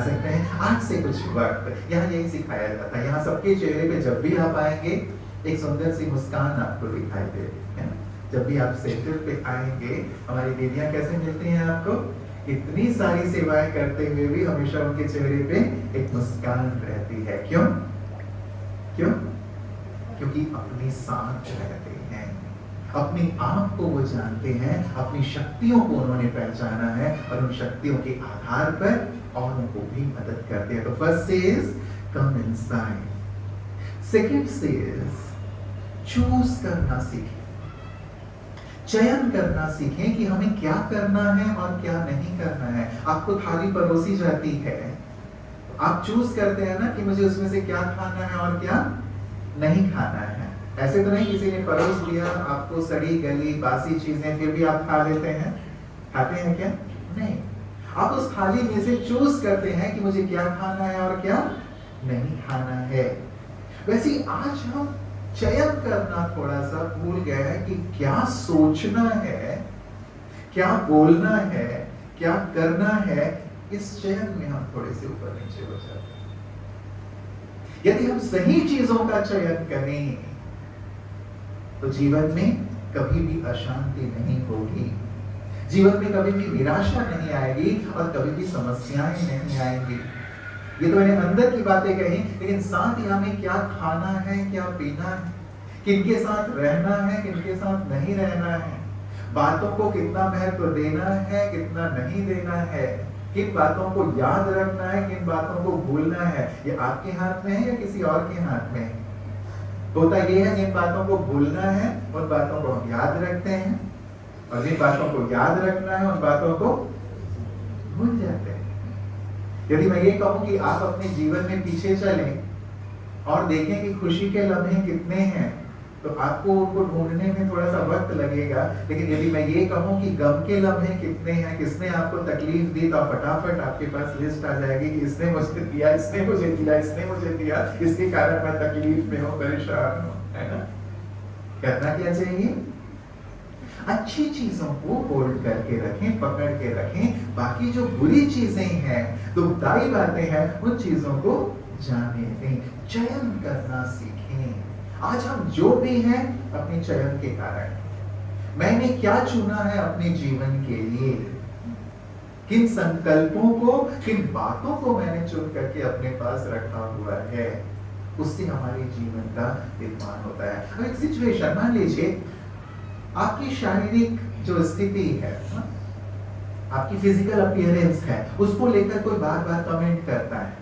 सकते हैं आज से कुछ वक्त। यहाँ यही सिखाया जाता है। यहाँ सबके चेहरे पे जब भी आप आएंगे एक सुंदर सी मुस्कान आपको दिखाई देगी, है ना? जब भी आप सेंटर पे आएंगे, हमारी दीदियां कैसे मिलती हैं आपको? इतनी सारी सेवाएं करते हुए भी हमेशा उनके चेहरे पे एक मुस्कान रहती है। क्यों? क्योंकि अपने साथ रहते हैं, अपने आप को वो जानते हैं, अपनी शक्तियों को उन्होंने पहचाना है, और उन शक्तियों के आधार पर औरों को भी मदद करते हैं। तो first says come inside, second says choose करना सीखें, चयन करना सीखें कि हमें क्या करना है और क्या नहीं करना है। आपको थाली परोसी जाती है, आप चूज करते हैं ना कि मुझे उसमें से क्या खाना है और क्या नहीं खाना है। ऐसे तो नहीं किसी ने परोस दिया आपको सड़ी गली बासी चीजें, फिर भी आप खा लेते हैं? खाते हैं क्या? नहीं। आप उस थाली में से चूज करते हैं कि मुझे क्या खाना है और क्या नहीं खाना है। वैसे आज हम चयन करना थोड़ा सा भूल गए हैं कि क्या सोचना है, क्या बोलना है, क्या करना है। इस चयन में हम थोड़े से ऊपर नीचे हो जाते हैं। यदि हम सही चीजों का चयन करें तो जीवन में कभी भी अशांति नहीं होगी, जीवन में कभी भी निराशा नहीं आएगी, और कभी भी समस्याएं नहीं आएंगी। ये तो मैंने अंदर की बातें कही, लेकिन साथ ही हमें क्या खाना है, क्या पीना है, किनके साथ रहना है, किनके साथ नहीं रहना है, बातों को कितना महत्व देना है, कितना नहीं देना है, किन बातों को याद रखना है, किन बातों को भूलना है, ये आपके हाथ में है या किसी और के हाथ में है? होता ये है, जिन बातों को भूलना है उन बातों को हम याद रखते हैं, और जिन बातों को याद रखना है उन बातों को भूल जाते हैं। यदि मैं ये कहूं कि आप अपने जीवन में पीछे चलें और देखें कि खुशी के लम्हे कितने हैं, तो आपको उनको ढूंढने में थोड़ा सा वक्त लगेगा। लेकिन यदि मैं ये कहूं कि गम के लम्हे कितने हैं, किसने आपको तकलीफ दी, तो फटाफट आपके पास लिस्ट आ जाएगी कि इसने मुझे दिया, इसने मुझे दिया, इसने मुझे दिया, इसके कारण मैं तकलीफ में हूं, परेशान हूं, है ना? करना क्या चाहिए? अच्छी चीजों को होल्ड करके रखें, पकड़ के रखें। बाकी जो बुरी चीजें हैं, दुखदाई बातें हैं, उन चीजों को जाने दें। चयन करना सीखें। आज हम जो भी हैं अपने चयन के कारण, मैंने क्या चुना है अपने जीवन के लिए, किन संकल्पों को, किन बातों को मैंने चुन करके अपने पास रखा हुआ है, उससे हमारे जीवन का निर्माण होता है। अब एक सिचुएशन मान लीजिए, आपकी शारीरिक जो स्थिति है, आपकी फिजिकल अपीयरेंस है, उसको लेकर कोई बार बार कमेंट करता है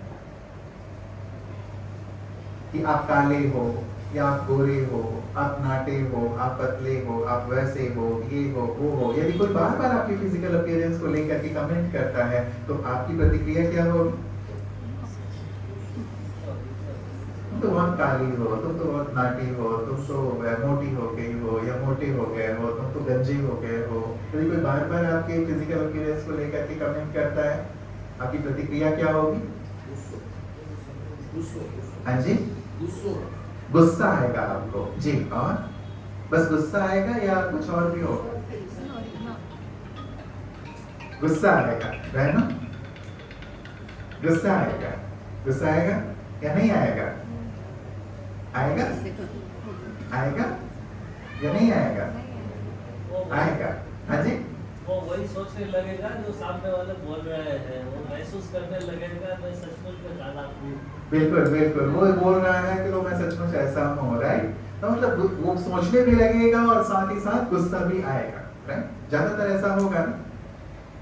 कि आप काले हो, या आप गोरे हो, आप नाटे हो, आप पतले हो, आप वैसे हो, ये हो, वो हो। यदि कोई बार बार आपकी फिजिकल अपीयरेंस को लेकर के कमेंट करता है, तो आपकी प्रतिक्रिया क्या होगी? तुम तो बहुत काली हो, तुम तो बहुत नाटी हो, तुम तो मोटी हो गई हो या मोटे हो गए हो, तुम तो गंजे हो गए हो। यदि कोई बार बार आपके फिजिकल अपीयरेंस को लेकर के कमेंट करता है, आपकी प्रतिक्रिया क्या होगी? हाँ जी, गुस्सा आएगा आपको जी। और बस गुस्सा आएगा या कुछ और भी होगा? गुस्सा आएगा, बहनों, गुस्सा आएगा। गुस्सा आएगा या नहीं आएगा? आएगा, आएगा या नहीं आएगा? आएगा। हाँ जी, वो वही सोचने लगेगा जो सामने वाले बोल रहे हैं, वो महसूस करने लगेगा मैं सचमुच में काला हूँ। बिल्कुल बिल्कुल, वो बोल रहा है कि तो मैं सचमुच ऐसा हूँ, राइट। तो मतलब वो सोचने भी लगेगा और साथ ही साथ गुस्सा भी आएगा, राइट। ज्यादातर ऐसा होगा ना।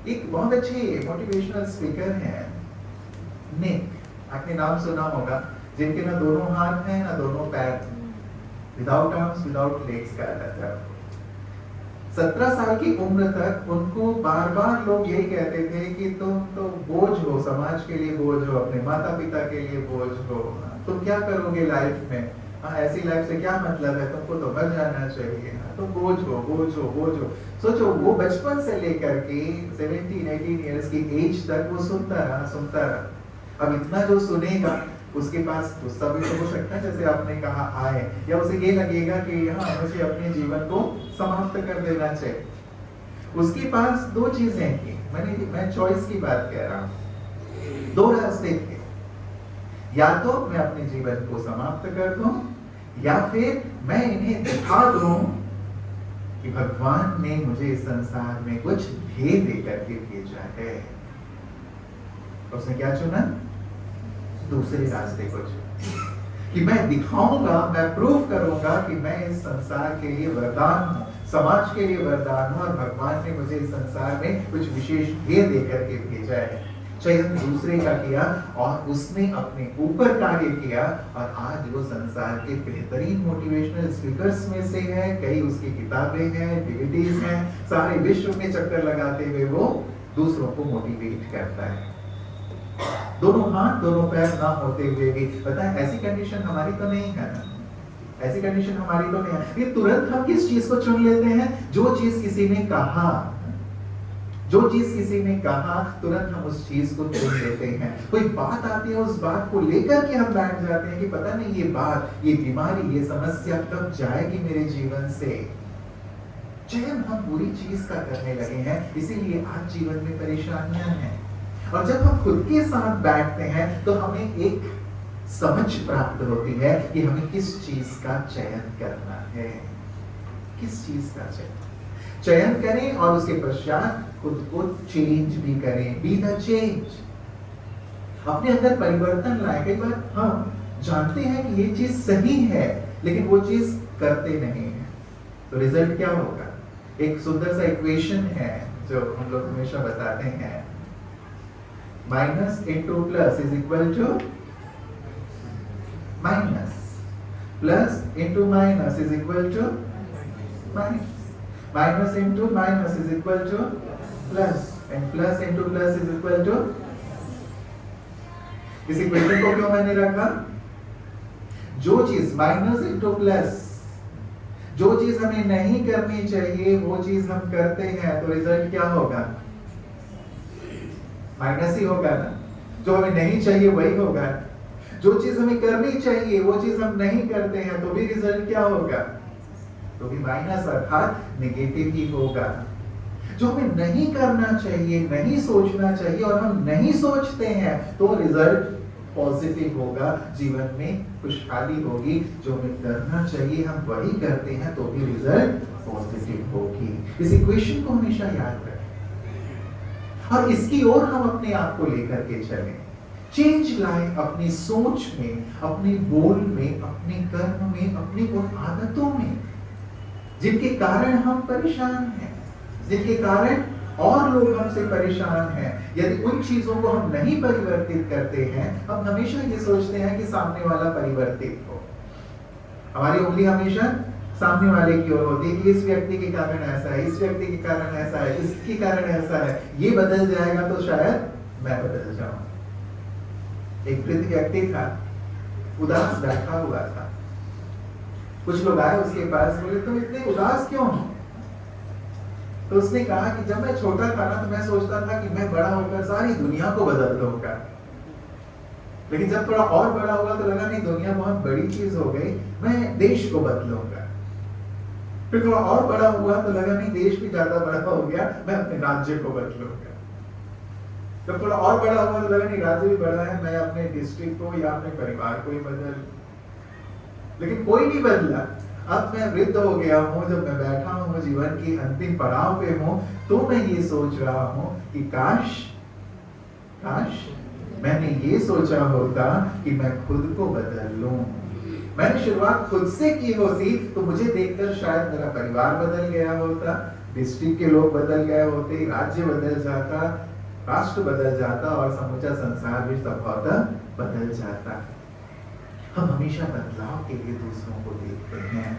एक बहुत अच्छे मोटिवेशनल स्पीकर हैं निक, आपने नाम सुना होगा, जिनके ना दोनों हाथ हैं ना दोनों पैर, विदाउट आर्म्स विदाउट लेग्स का था। 17 साल की उम्र तक उनको बार बार लोग यही कहते थे कि तुम तो बोझ हो, समाज के लिए बोझ हो, अपने माता पिता के लिए बोझ हो, तुम क्या करोगे लाइफ में, हाँ ऐसी लाइफ से क्या मतलब है, तुमको तो मर जाना चाहिए, तुम बोझ हो बोझ हो बोझ हो। सोचो वो बचपन से लेकर के 17-18 इयर्स की एज तक वो सुनता रहा। अब इतना जो सुनेगा उसके पास गुस्सा भी तो हो सकता है, जैसे आपने कहा आए, या उसे ये लगेगा कि हाँ मुझे अपने जीवन को समाप्त कर देना चाहिए। उसके पास दो चीजें थी, मैं चॉइस की बात कह रहा हूँ, दो रास्ते थे, या तो मैं अपने जीवन को समाप्त कर दूं या फिर मैं इन्हें दिखा दूं कि भगवान ने मुझे इस संसार में कुछ ध्येय देकर के भेजा है। उसने क्या चुना? दूसरे रास्ते को चुना कि मैं दिखाऊंगा, मैं प्रूव करूंगा कि मैं इस संसार के लिए वरदान हूं, समाज के लिए वरदान हूं, और भगवान ने मुझे इस संसार में कुछ विशेष ध्येय देकर के भेजा है। चयन दूसरे का किया और उसने अपने ऊपर कार्य किया, और आज वो संसार के बेहतरीन मोटिवेशनल स्पीकर्स में से है। कई उसकी किताबें हैं, डीवीडीज हैं, सारे विश्व में चक्कर लगाते हुए वो दूसरों को मोटिवेट करता है। दोनों हाथ दोनों पैर ना होते हुए भी, पता है ऐसी कंडीशन हमारी तो नहीं है ना, ऐसी कंडीशन हमारी तो नहीं है। ये तुरंत हम किस चीज को चुन लेते हैं? जो चीज किसी ने कहा, जो चीज किसी ने कहा तुरंत हम उस चीज को चुन लेते हैं। कोई बात आती है, उस बात को लेकर के हम बैठ जाते हैं कि पता नहीं ये बात, ये बीमारी, ये समस्या कब जाएगी मेरे जीवन से। चयन हम बुरी चीज का करने लगे हैं, इसीलिए आज जीवन में परेशानियां हैं। और जब हम खुद के साथ बैठते हैं तो हमें एक समझ प्राप्त होती है कि हमें किस चीज का चयन करना है, किस चीज का चयन करें, और उसके पश्चात खुद को चेंज भी करें। बी द चेंज, अपने अंदर परिवर्तन लाए। कई बार हम जानते हैं कि ये चीज सही है लेकिन वो चीज करते नहीं है, तो रिजल्ट क्या होगा? एक सुंदर सा इक्वेशन है जो हम लोग हमेशा बताते हैं, minus into plus is equal to minus, plus into minus is equal to minus, minus into minus is equal to plus, and plus into plus is equal to. इस इक्वेशन को क्यों मैंने रखा? जो चीज माइनस इंटू प्लस, जो चीज हमें नहीं करनी चाहिए वो चीज हम करते हैं तो रिजल्ट क्या होगा? माइनस ही होगा ना। जो हमें नहीं चाहिए वही होगा। जो चीज हमें करनी चाहिए वो चीज हम नहीं करते हैं तो भी रिजल्ट क्या होगा? तो भी माइनस, अर्थात नेगेटिव ही होगा। जो हमें नहीं करना चाहिए, नहीं सोचना चाहिए और हम नहीं सोचते हैं तो रिजल्ट पॉजिटिव होगा, जीवन में खुशहाली होगी। जो हमें करना चाहिए हम वही करते हैं तो भी रिजल्ट पॉजिटिव होगी। इस इक्वेशन को हमेशा याद रखें और इसकी ओर हम अपने आप को लेकर के चलें। चेंज लाएं अपनी सोच में, अपने बोल में, अपने कर्म में, अपनी उन आदतों में जिनके कारण हम परेशान हैं, जिनके कारण और लोग हमसे परेशान हैं। यदि उन चीजों को हम नहीं परिवर्तित करते हैं, हम हमेशा ये सोचते हैं कि सामने वाला परिवर्तित हो। हमारी उंगली हमेशा सामने वाले की ओर होती है कि इस व्यक्ति के कारण ऐसा है, इस व्यक्ति के कारण ऐसा है, इसके कारण ऐसा है, ये बदल जाएगा तो शायद मैं बदल जाऊं। एक वृद्ध व्यक्ति था, उदास बैठा हुआ था। कुछ लोग आए उसके पास, बोले तुम इतने उदास क्यों हो? तो उसने कहा कि जब मैं छोटा था ना तो मैं सोचता था कि मैं बड़ा होकर सारी दुनिया को बदल दूंगा, लेकिन जब थोड़ा और बड़ा हुआ तो लगा नहीं, दुनिया बहुत बड़ी चीज हो गई, मैं देश को बदलूंगा। फिर थोड़ा और बड़ा हुआ तो लगा नहीं, देश भी ज्यादा बड़ा हो गया, मैं अपने राज्य को बदलूंगा। जब थोड़ा और बड़ा हुआ तो लगा नहीं, राज्य भी बड़ा है, मैं अपने डिस्ट्रिक्ट को या अपने परिवार को ही बदल। लेकिन कोई नहीं बदला। अब मैं वृद्ध हो गया हूँ, जब मैं बैठा हूँ जीवन की अंतिम पड़ाव पे हूँ, तो मैं ये सोच रहा हूँ कि काश मैंने ये सोचा होता कि मैं खुद को बदल लूं। मैंने शुरुआत खुद से की होती तो मुझे देखकर शायद मेरा परिवार बदल गया होता, डिस्ट्रिक्ट के लोग बदल गए होते, राज्य बदल जाता, राष्ट्र बदल जाता और समूचा संसार भी संभवतः बदल जाता। हम हमेशा बदलाव के लिए दूसरों को देखते हैं।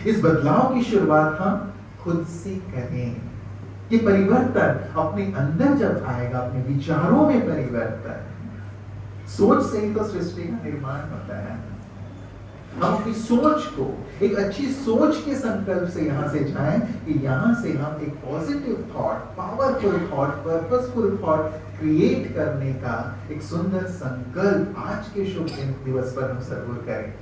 इस बदलाव की शुरुआत हम खुद से करें। ये परिवर्तन अपने अंदर जब आएगा, अपने विचारों में परिवर्तन, सोच से ही तो सृष्टि का निर्माण होता है। हम अपनी सोच को एक अच्छी सोच के संकल्प से यहां से जाएं कि यहां से हम एक positive thought, powerful thought, purposeful thought create करने का एक सुंदर संकल्प आज के शुभ दिवस पर हम जरूर करें,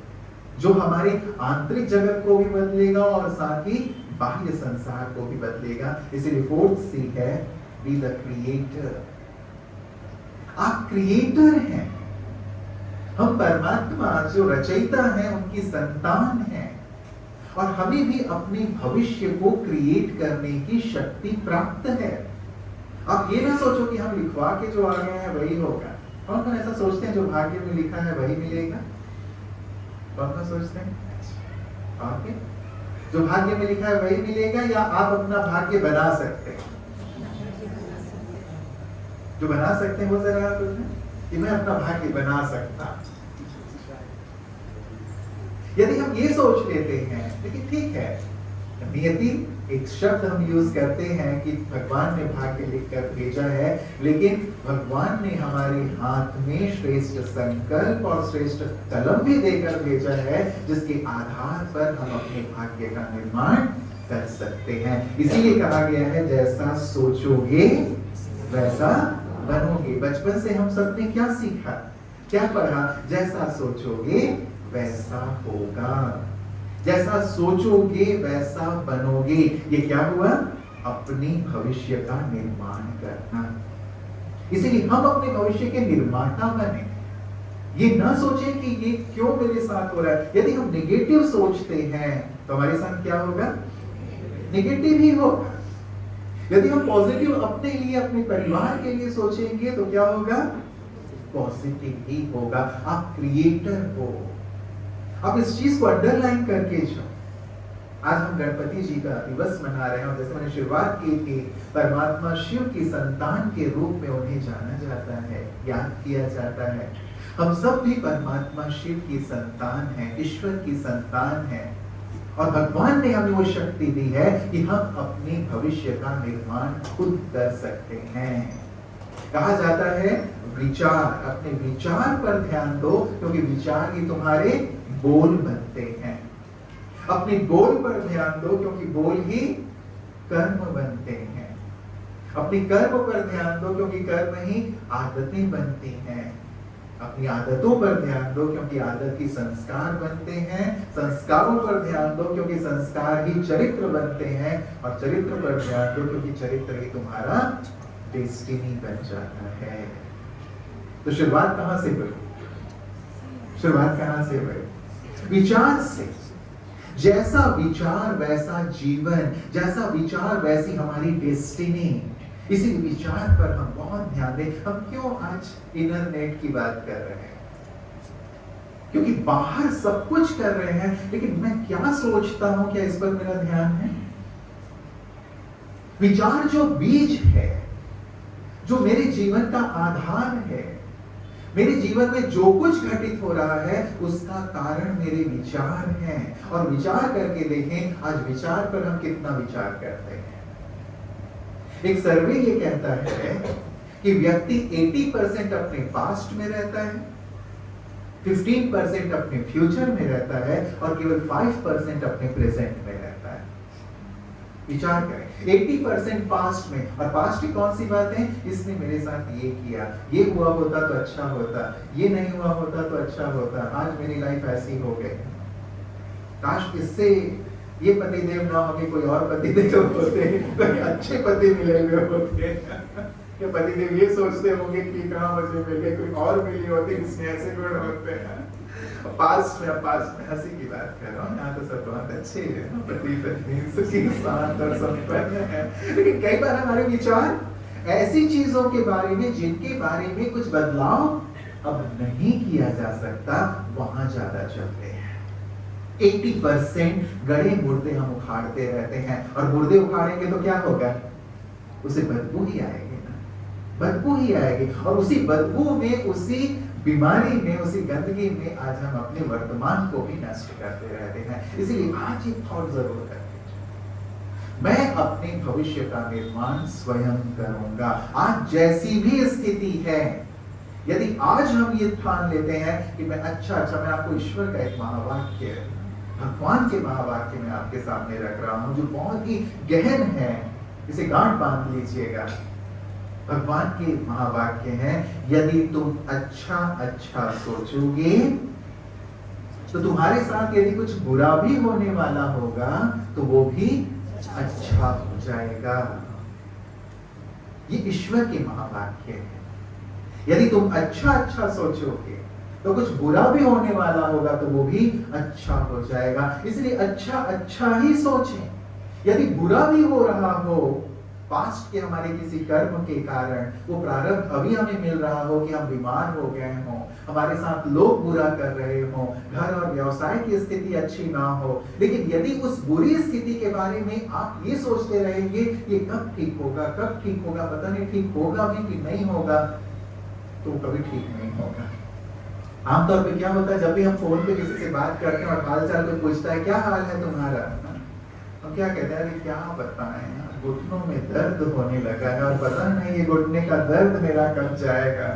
जो हमारे आंतरिक जगत को भी बदलेगा और साथ ही बाह्य संसार को भी बदलेगा। इसीलिए फोर्थ सी है, बी द क्रिएटर। आप क्रिएटर हैं। हम परमात्मा जो रचयिता हैं उनकी संतान हैं, और हमें भी अपने भविष्य को क्रिएट करने की शक्ति प्राप्त है। आप ये ना सोचो कि हम लिखवा के जो आ गए हैं वही होगा। कौन कौन ऐसा सोचते हैं जो भाग्य में लिखा है वही मिलेगा? कौन कौन सोचते हैं? आपके जो भाग्य में लिखा है वही मिलेगा, या आप अपना भाग्य बना सकते हैं? जो बना सकते हैं वो जरा कि मैं अपना भाग्य बना सकता। यदि हम ये सोच लेते हैं, लेकिन ठीक है, नियति एक शब्द हम यूज करते हैं कि भगवान ने भाग्य लिखकर भेजा है, लेकिन भगवान ने हमारे हाथ में श्रेष्ठ संकल्प और श्रेष्ठ कलम भी देकर भेजा है, जिसके आधार पर हम अपने भाग्य का निर्माण कर सकते हैं। इसीलिए कहा गया है, जैसा सोचोगे वैसा बनोगे। बचपन से हम सबने क्या सीखा, क्या पढ़ा? जैसा सोचोगे वैसा होगा, जैसा सोचोगे वैसा बनोगे। ये क्या हुआ? अपने भविष्य का निर्माण करना। इसीलिए हम अपने भविष्य के निर्माता बने। ये ना सोचें कि ये क्यों मेरे साथ हो रहा है। यदि हम नेगेटिव सोचते हैं तो हमारे साथ क्या होगा? नेगेटिव ही होगा। यदि हम पॉजिटिव अपने लिए, अपने परिवार के लिए सोचेंगे तो क्या होगा? पॉजिटिव ही होगा। आप क्रिएटर हो। आप इस चीज को अंडरलाइन करके जाओ। आज हम गणपति जी का दिवस मना रहे हैं, और जैसे मैंने शुरुआत की थी, परमात्मा शिव की संतान के रूप में उन्हें जाना जाता है, याद किया जाता है। हम सब भी परमात्मा शिव की संतान हैं, ईश्वर की संतान हैं, और भगवान ने हमें वो शक्ति दी है कि हम अपने भविष्य का निर्माण खुद कर सकते हैं। कहा जाता है विचार, अपने विचार पर ध्यान दो, क्योंकि विचार ही तुम्हारे बोल बनते हैं। अपने बोल पर ध्यान दो, क्योंकि बोल ही कर्म बनते हैं। अपने कर्म पर ध्यान दो, क्योंकि कर्म ही आदतें बनती हैं। अपनी आदतों पर ध्यान दो, क्योंकि आदत ही संस्कार बनते हैं। संस्कारों पर ध्यान दो, क्योंकि संस्कार ही चरित्र बनते हैं। और चरित्र पर ध्यान दो, क्योंकि चरित्र ही तुम्हारा डेस्टिनी बन जाता है। तो शुरुआत कहां से हुई? शुरुआत कहां से हुई? विचार से। जैसा विचार वैसा जीवन, जैसा विचार वैसी हमारी डेस्टिनी। इसी विचार पर हम बहुत ध्यान दें। हम क्यों आज इंटरनेट की बात कर रहे हैं? क्योंकि बाहर सब कुछ कर रहे हैं, लेकिन मैं क्या सोचता हूं, क्या इस पर मेरा ध्यान है? विचार जो बीज है, जो मेरे जीवन का आधार है, मेरे जीवन में जो कुछ घटित हो रहा है उसका कारण मेरे विचार हैं। और विचार करके देखें आज विचार पर हम कितना विचार करते हैं। एक सर्वे ये कहता है कि व्यक्ति 80% अपने पास्ट में रहता है, 15% अपने फ्यूचर में रहता है और केवल 5% अपने प्रेजेंट में रहता है। विचार करें, 80% पास्ट में, और पास्ट की कौन सी बात है? इसने मेरे साथ ये किया, ये हुआ होता तो अच्छा होता, ये नहीं हुआ होता तो अच्छा होता, आज मेरी लाइफ ऐसी हो गई, काश इससे ये पतिदेव ना होके कोई और पतिदेव होते, कोई अच्छे पति मिले हुए होते। कि पतिदेव ये सोचते होंगे कि कहाँ मुझे मिले, कोई और मिली होती जिसमें ऐसे गुण होते हैं। पास्ट में हंसी की बात कर रहा हूँ, यहाँ तो सब बहुत अच्छे हैं, पति पत्नी सुखी शांत और संपन्न है। लेकिन कई बार हमारे विचार ऐसी चीजों के बारे में जिनके बारे में कुछ बदलाव अब नहीं किया जा सकता, वहां ज्यादा चलते हैं। 80% गड़े मुर्दे हम उखाड़ते रहते हैं, और मुर्दे उखाड़ेंगे तो क्या होगा? उसे बदबू ही आएगी ना, बदबू ही आएगी, और उसी बदबू में, उसी बीमारी में, उसी गंदगी में आज हम अपने वर्तमान को भी नष्ट करते रहते हैं। इसीलिए आज ये थॉट जरूर करके, मैं अपने भविष्य का निर्माण स्वयं करूंगा। आज जैसी भी स्थिति है, यदि आज हम ये ठान लेते हैं कि मैं मैं आपको ईश्वर का एक महावाक्य, भगवान के महावाक्य में आपके सामने रख रहा हूं, जो बहुत ही गहन है, इसे गांठ बांध लीजिएगा। भगवान के महावाक्य है, यदि तुम अच्छा सोचोगे तो तुम्हारे साथ यदि कुछ बुरा भी होने वाला होगा तो वो भी अच्छा हो जाएगा। ये ईश्वर के महावाक्य है। यदि तुम अच्छा सोचोगे तो कुछ बुरा भी होने वाला होगा तो वो भी अच्छा हो जाएगा। इसलिए अच्छा ही सोचें। यदि बुरा भी हो रहा हो, पास्ट के हमारे किसी कर्म के कारण, वो प्रारब्ध अभी हमें मिल रहा हो कि हम बीमार हो गए हों, हमारे साथ लोग बुरा कर रहे हों, घर और व्यवसाय की स्थिति अच्छी ना हो, लेकिन यदि उस बुरी स्थिति के बारे में आप ये सोचते रहेंगे ये कब ठीक होगा, पता नहीं ठीक होगा भी कि नहीं होगा, तो कभी ठीक नहीं होगा। आमतौर पे क्या होता है, जब भी हम फोन पे किसी से बात करते हैं और हाल चाल कोई पूछता है क्या हाल है तुम्हारा, हम क्या कहते हैं, क्या बताएं, घुटनों में दर्द होने लगा है और पता नहीं ये घुटने का दर्द मेरा कब जाएगा,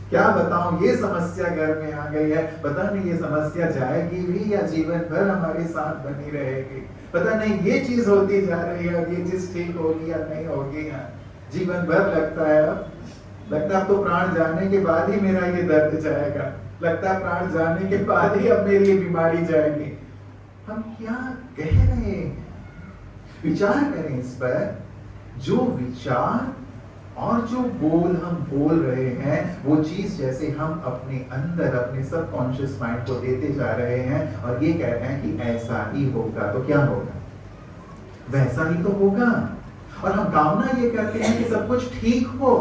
क्या बताऊं, ये समस्या घर में आ गई है, पता नहीं ये समस्या जाएगी भी या जीवन भर हमारे साथ बनी रहेगी, पता नहीं ये चीज होती जा रही है और ये चीज ठीक होगी या नहीं होगी, जीवन भर लगता है अब तो प्राण जाने के बाद ही मेरा ये दर्द जाएगा, लगता है प्राण जाने के बाद ही अब मेरी ये बीमारी जाएगी। हम क्या कह रहे हैं? विचार करें इस पर। जो विचार और जो बोल हम बोल रहे हैं, वो चीज जैसे हम अपने अंदर, अपने सबकॉन्शियस माइंड को देते जा रहे हैं और ये कह रहे हैं कि ऐसा ही होगा, तो क्या होगा? वैसा ही तो होगा। और हम कामना ये करते हैं कि सब कुछ ठीक हो,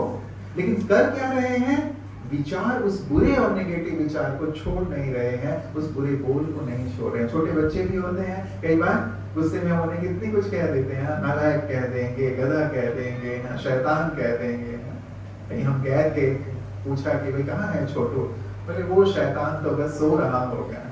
लेकिन कर क्या रहे हैं? विचार, उस बुरे और नेगेटिव विचार को छोड़ नहीं रहे हैं, उस बुरे बोल को नहीं छोड़ रहे हैं। छोटे बच्चे भी होते हैं, कई बार गुस्से में होने कितनी कुछ कह देते हैं, नालायक कह देंगे, गधा कह देंगे, शैतान कह देंगे। कहीं हम गए थे, पूछा कि भाई कहाँ है छोटू, बोले वो शैतान तो बस सो रहा होगा,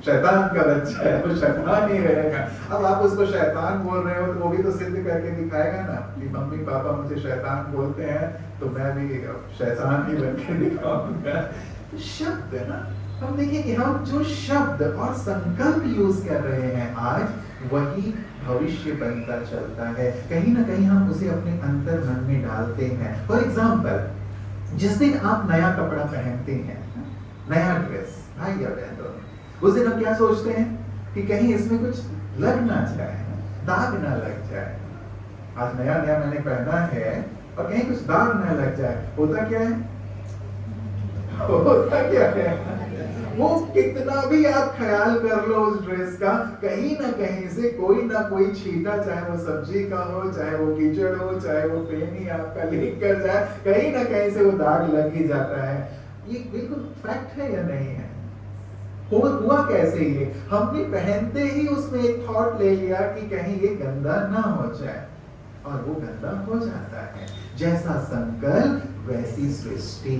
शैतान का बच्चा है, वो शैतान ही रहेगा। अब आप उसको शैतान बोल रहे हो तो वो भी तो सिद्ध करके दिखाएगा ना कि मम्मी पापा मुझे शैतान बोलते हैं तो मैं भी शैतान ही बन के दिखाऊंगा। शब्द है ना, हम देखिए कि हम जो शब्द और संकल्प यूज कर रहे हैं आज, वही भविष्य बनता चलता है। कहीं ना कहीं हम उसे अपने अंतर मन में डालते हैं। फॉर एग्जाम्पल, जिस दिन आप नया कपड़ा पहनते हैं, नया ड्रेस, भाई या बहन, उस दिन हम क्या सोचते हैं कि कहीं इसमें कुछ लग ना जाए, दाग ना लग जाए। आज नया नया मैंने पहना है और कहीं कुछ दाग ना लग जाए। होता क्या है? वो कितना भी आप ख्याल कर लो उस ड्रेस का, कहीं ना कहीं से कोई ना कोई छींटा, चाहे वो सब्जी का हो, चाहे वो कीचड़ हो, चाहे वो पेनी आपका लीक कर जाए, कहीं ना कहीं से वो दाग लग ही जाता है। ये बिल्कुल फैक्ट है या नहीं है? हुआ कैसे? ये हमने पहनते ही उसमें एक थॉट ले लिया कि कहीं ये गंदा ना हो जाए, और वो गंदा हो जाता है। जैसा संकल्प वैसी सृष्टि।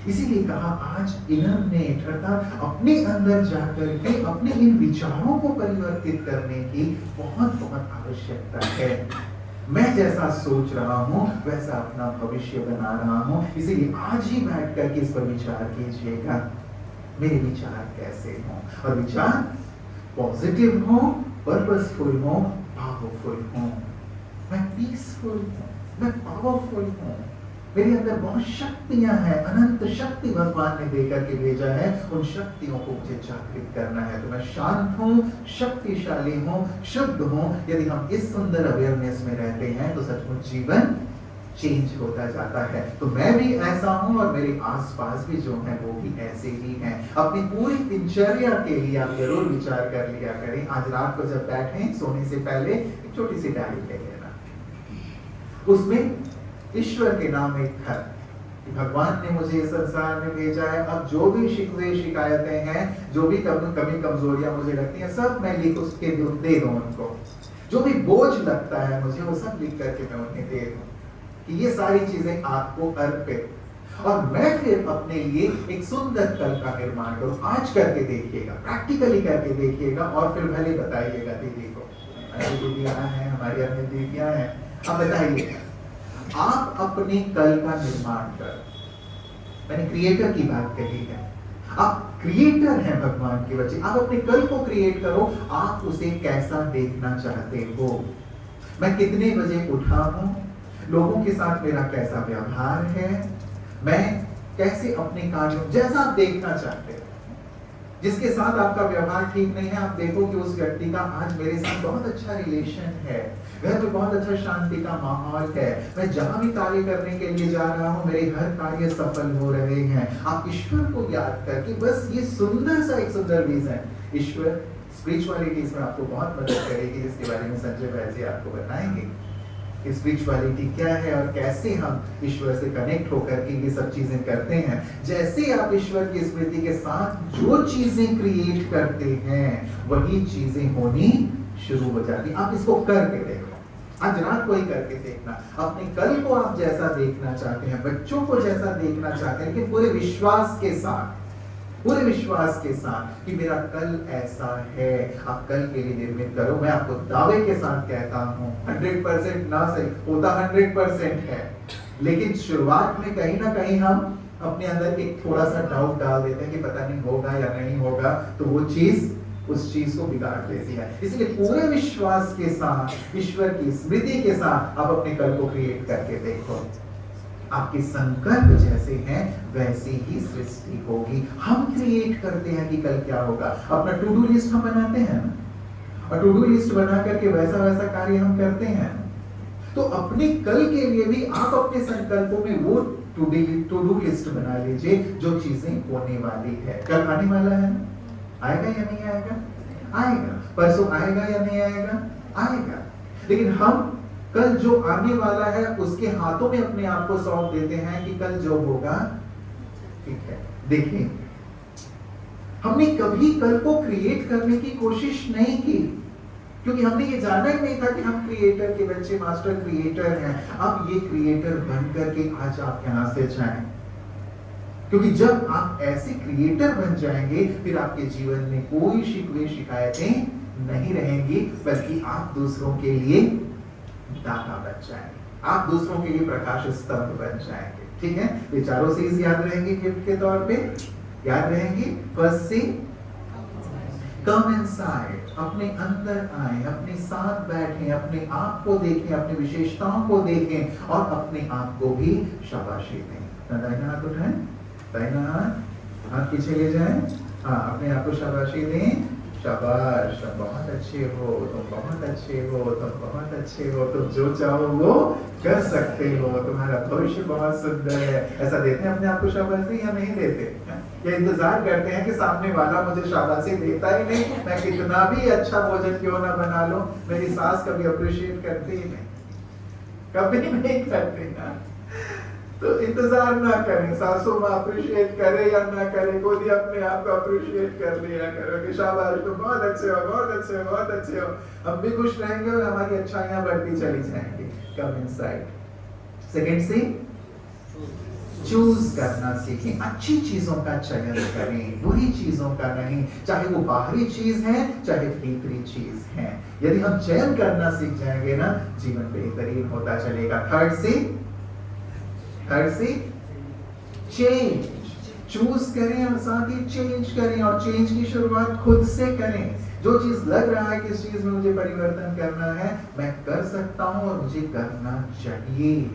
इसीलिए कहा आज इनरनेट, अर्थात अपने अंदर जाकर के अपने इन विचारों को परिवर्तित करने की बहुत बहुत आवश्यकता है। मैं जैसा सोच रहा हूं वैसा अपना भविष्य बना रहा हूं। इसीलिए आज ही बैठ करके इस पर विचार कीजिएगा। मेरे विचार कैसे हों, और विचार पॉजिटिव हो, पर्पसफुल हो, पावरफुल हो। मैं पीसफुल हूँ, मैं पावरफुल हूँ, मेरे अंदर बहुत शक्तियां हैं, अनंत शक्ति भगवान ने देकर के भेजा है, उन शक्तियों को मुझे जागृत करना है। तो मैं शांत हूँ, शक्तिशाली हूँ, शुद्ध हूँ। यदि हम इस सुंदर अवेयरनेस में रहते हैं तो सचमुच जीवन चेंज होता जाता है। तो मैं भी ऐसा हूँ और मेरे आसपास भी जो है वो भी ऐसे ही हैं। अपनी पूरी दिनचर्या के लिए आप जरूर विचार कर लिया करें। आज रात को जब बैठें सोने से पहले एक छोटी सी डायरी ले लेना, उसमें ईश्वर के नाम एक खत कि भगवान ने मुझे इस संसार में भेजा है, अब जो भी शिकवे शिकायतें हैं, जो भी कमी कमजोरियां मुझे लगती हैं, सब मैं लिख उसके दे दूं उनको। जो भी बोझ लगता है मुझे वो सब लिख करके मैं उन्हें दे दूं कि ये सारी चीजें आपको अर्पित, और मैं फिर अपने लिए एक सुंदर कल का निर्माण करूं। आज करके देखिएगा, प्रैक्टिकली करके देखिएगा और फिर भले बताइएगा दीदी को। हमारी दीदियां हैं, हमारी अन्य दीदियां हैं, अब बताइएगा आप अपने कल का निर्माण करो। मैंने क्रिएटर की बात कही है, आप क्रिएटर हैं भगवान के बच्चे। आप अपने कल को क्रिएट करो, आप उसे कैसा देखना चाहते हो। मैं कितने बजे उठा हूं, लोगों के साथ मेरा कैसा व्यवहार है, मैं कैसे अपने कार्यों, जैसा आप देखना चाहते हो। जिसके साथ आपका व्यवहार ठीक नहीं है, आप देखो कि उस व्यक्ति का आज मेरे साथ बहुत अच्छा रिलेशन है, घर में बहुत अच्छा शांति का माहौल है, मैं जहां भी कार्य करने के लिए जा रहा हूं मेरे हर कार्य सफल हो रहे हैं। आप ईश्वर को याद करके, बस ये सुंदर सा एक सुंदर विजन, ईश्वर स्पिरिचुअलिटी इसमें आपको बहुत मदद करेगी, जिसके बारे में संजय भाई जी आपको बताएंगे कि स्पिरिचुअलिटी क्या है और कैसे हम ईश्वर से कनेक्ट होकर के ये सब चीजें करते हैं। जैसे आप ईश्वर की स्मृति के साथ जो चीजें क्रिएट करते हैं वही चीजें होनी शुरू हो जाती। आप इसको करके देखो, आज रात को ही करके देखना। अपने कल को आप जैसा देखना चाहते हैं, बच्चों को जैसा देखना चाहते हैं, लेकिन पूरे विश्वास के साथ, पूरे विश्वास के साथ कि मेरा कल ऐसा है। आप कल के लिए निर्मित करो। मैं आपको दावे के साथ कहता हूं 100% ना सही होता 100% है, लेकिन शुरुआत में कहीं ना कहीं हम अपने अंदर एक थोड़ा सा डाउट डाल देते हैं कि पता नहीं होगा या नहीं होगा, तो वो चीज उस चीज को बिगाड़ देती है। इसलिए पूरे विश्वास के साथ, ईश्वर की स्मृति के साथ आप अपने कल को क्रिएट करके देखो। आपके संकल्प जैसे हैं वैसी ही सृष्टि होगी। हम क्रिएट करते हैं कि कल क्या होगा। अपना टू डू लिस्ट हम बनाते हैं ना, और टू डू लिस्ट बना करके वैसा वैसा कार्य हम करते हैं। तो अपने कल के लिए भी आप अपने संकल्पों में वो टू डू लिस्ट बना लीजिए जो चीजें होने वाली है। कल आने वाला है, आएगा या नहीं आएगा? आएगा। परसों आएगा या नहीं आएगा? आएगा। लेकिन हम कल जो आने वाला है उसके हाथों में अपने आप को सौंप देते हैं कि कल जो होगा ठीक है। देखिए, हमने कभी कल को क्रिएट करने की कोशिश नहीं की, क्योंकि हमने ये जाना ही नहीं था कि हम क्रिएटर के बच्चे, मास्टर क्रिएटर हैं। अब ये क्रिएटर बन करके आज आप यहां से जाएं, क्योंकि जब आप ऐसे क्रिएटर बन जाएंगे फिर आपके जीवन में कोई शिकवे शिकायतें नहीं रहेंगी, बल्कि आप दूसरों के लिए दाता बन जाएंगे, आप दूसरों के लिए प्रकाश स्तंभ बन जाएंगे। ठीक है, ये चारों चीज याद रहेंगी गिफ्ट के तौर पे, याद रहेंगी। फर्स्ट सी कम इनसाइड, अपने अंदर आए, अपने साथ बैठें, अपने आप को देखें, अपनी विशेषताओं को देखें और अपने आप को भी शाबाशी दें। दाहिना हाथ उठाएं, दाहिना हाथ पीछे ले जाएं, हाँ, अपने आप को शाबाशी दें। शाबाश, तुम बहुत अच्छे हो, तुम बहुत अच्छे हो, तुम बहुत अच्छे हो, तुम जो चाहो वो कर सकते हो, तुम्हारा भविष्य बहुत सुंदर है। ऐसा देते हैं अपने आप को शाबाशी या नहीं देते? या इंतजार करते हैं कि सामने वाला मुझे शाबाशी देता ही नहीं, मैं कितना भी अच्छा भोजन क्यों ना बना लो, मेरी सास कभी अप्रिशिएट करती ही नहीं, कभी नहीं करती ना। तो इंतजार ना करें, सासू माँ अप्रिशिएट करे या ना करे, खुद ही अपने आप को अप्रिशिएट कर लिया करो कि शाबाश तुम बहुत अच्छे हो, बहुत अच्छे हो, बहुत अच्छे हो। हम भी खुश रहेंगे और हमारी अच्छाइयां बढ़ती चली जाएंगी। Come inside. सेकंड से चूज करना सीखें, अच्छी चीजों का चयन करें, बुरी चीजों का नहीं, चाहे वो बाहरी चीज है चाहे भीतरी चीज है। यदि हम चयन करना सीख जाएंगे ना, जीवन बेहतरीन होता चलेगा। थर्ड से चेंज, चूज करें और साथ ही चेंज करें, और चेंज की शुरुआत खुद से करें। जो चीज लग रहा है कि इस चीज में मुझे परिवर्तन करना है, मैं कर सकता हूं और मुझे करना चाहिए।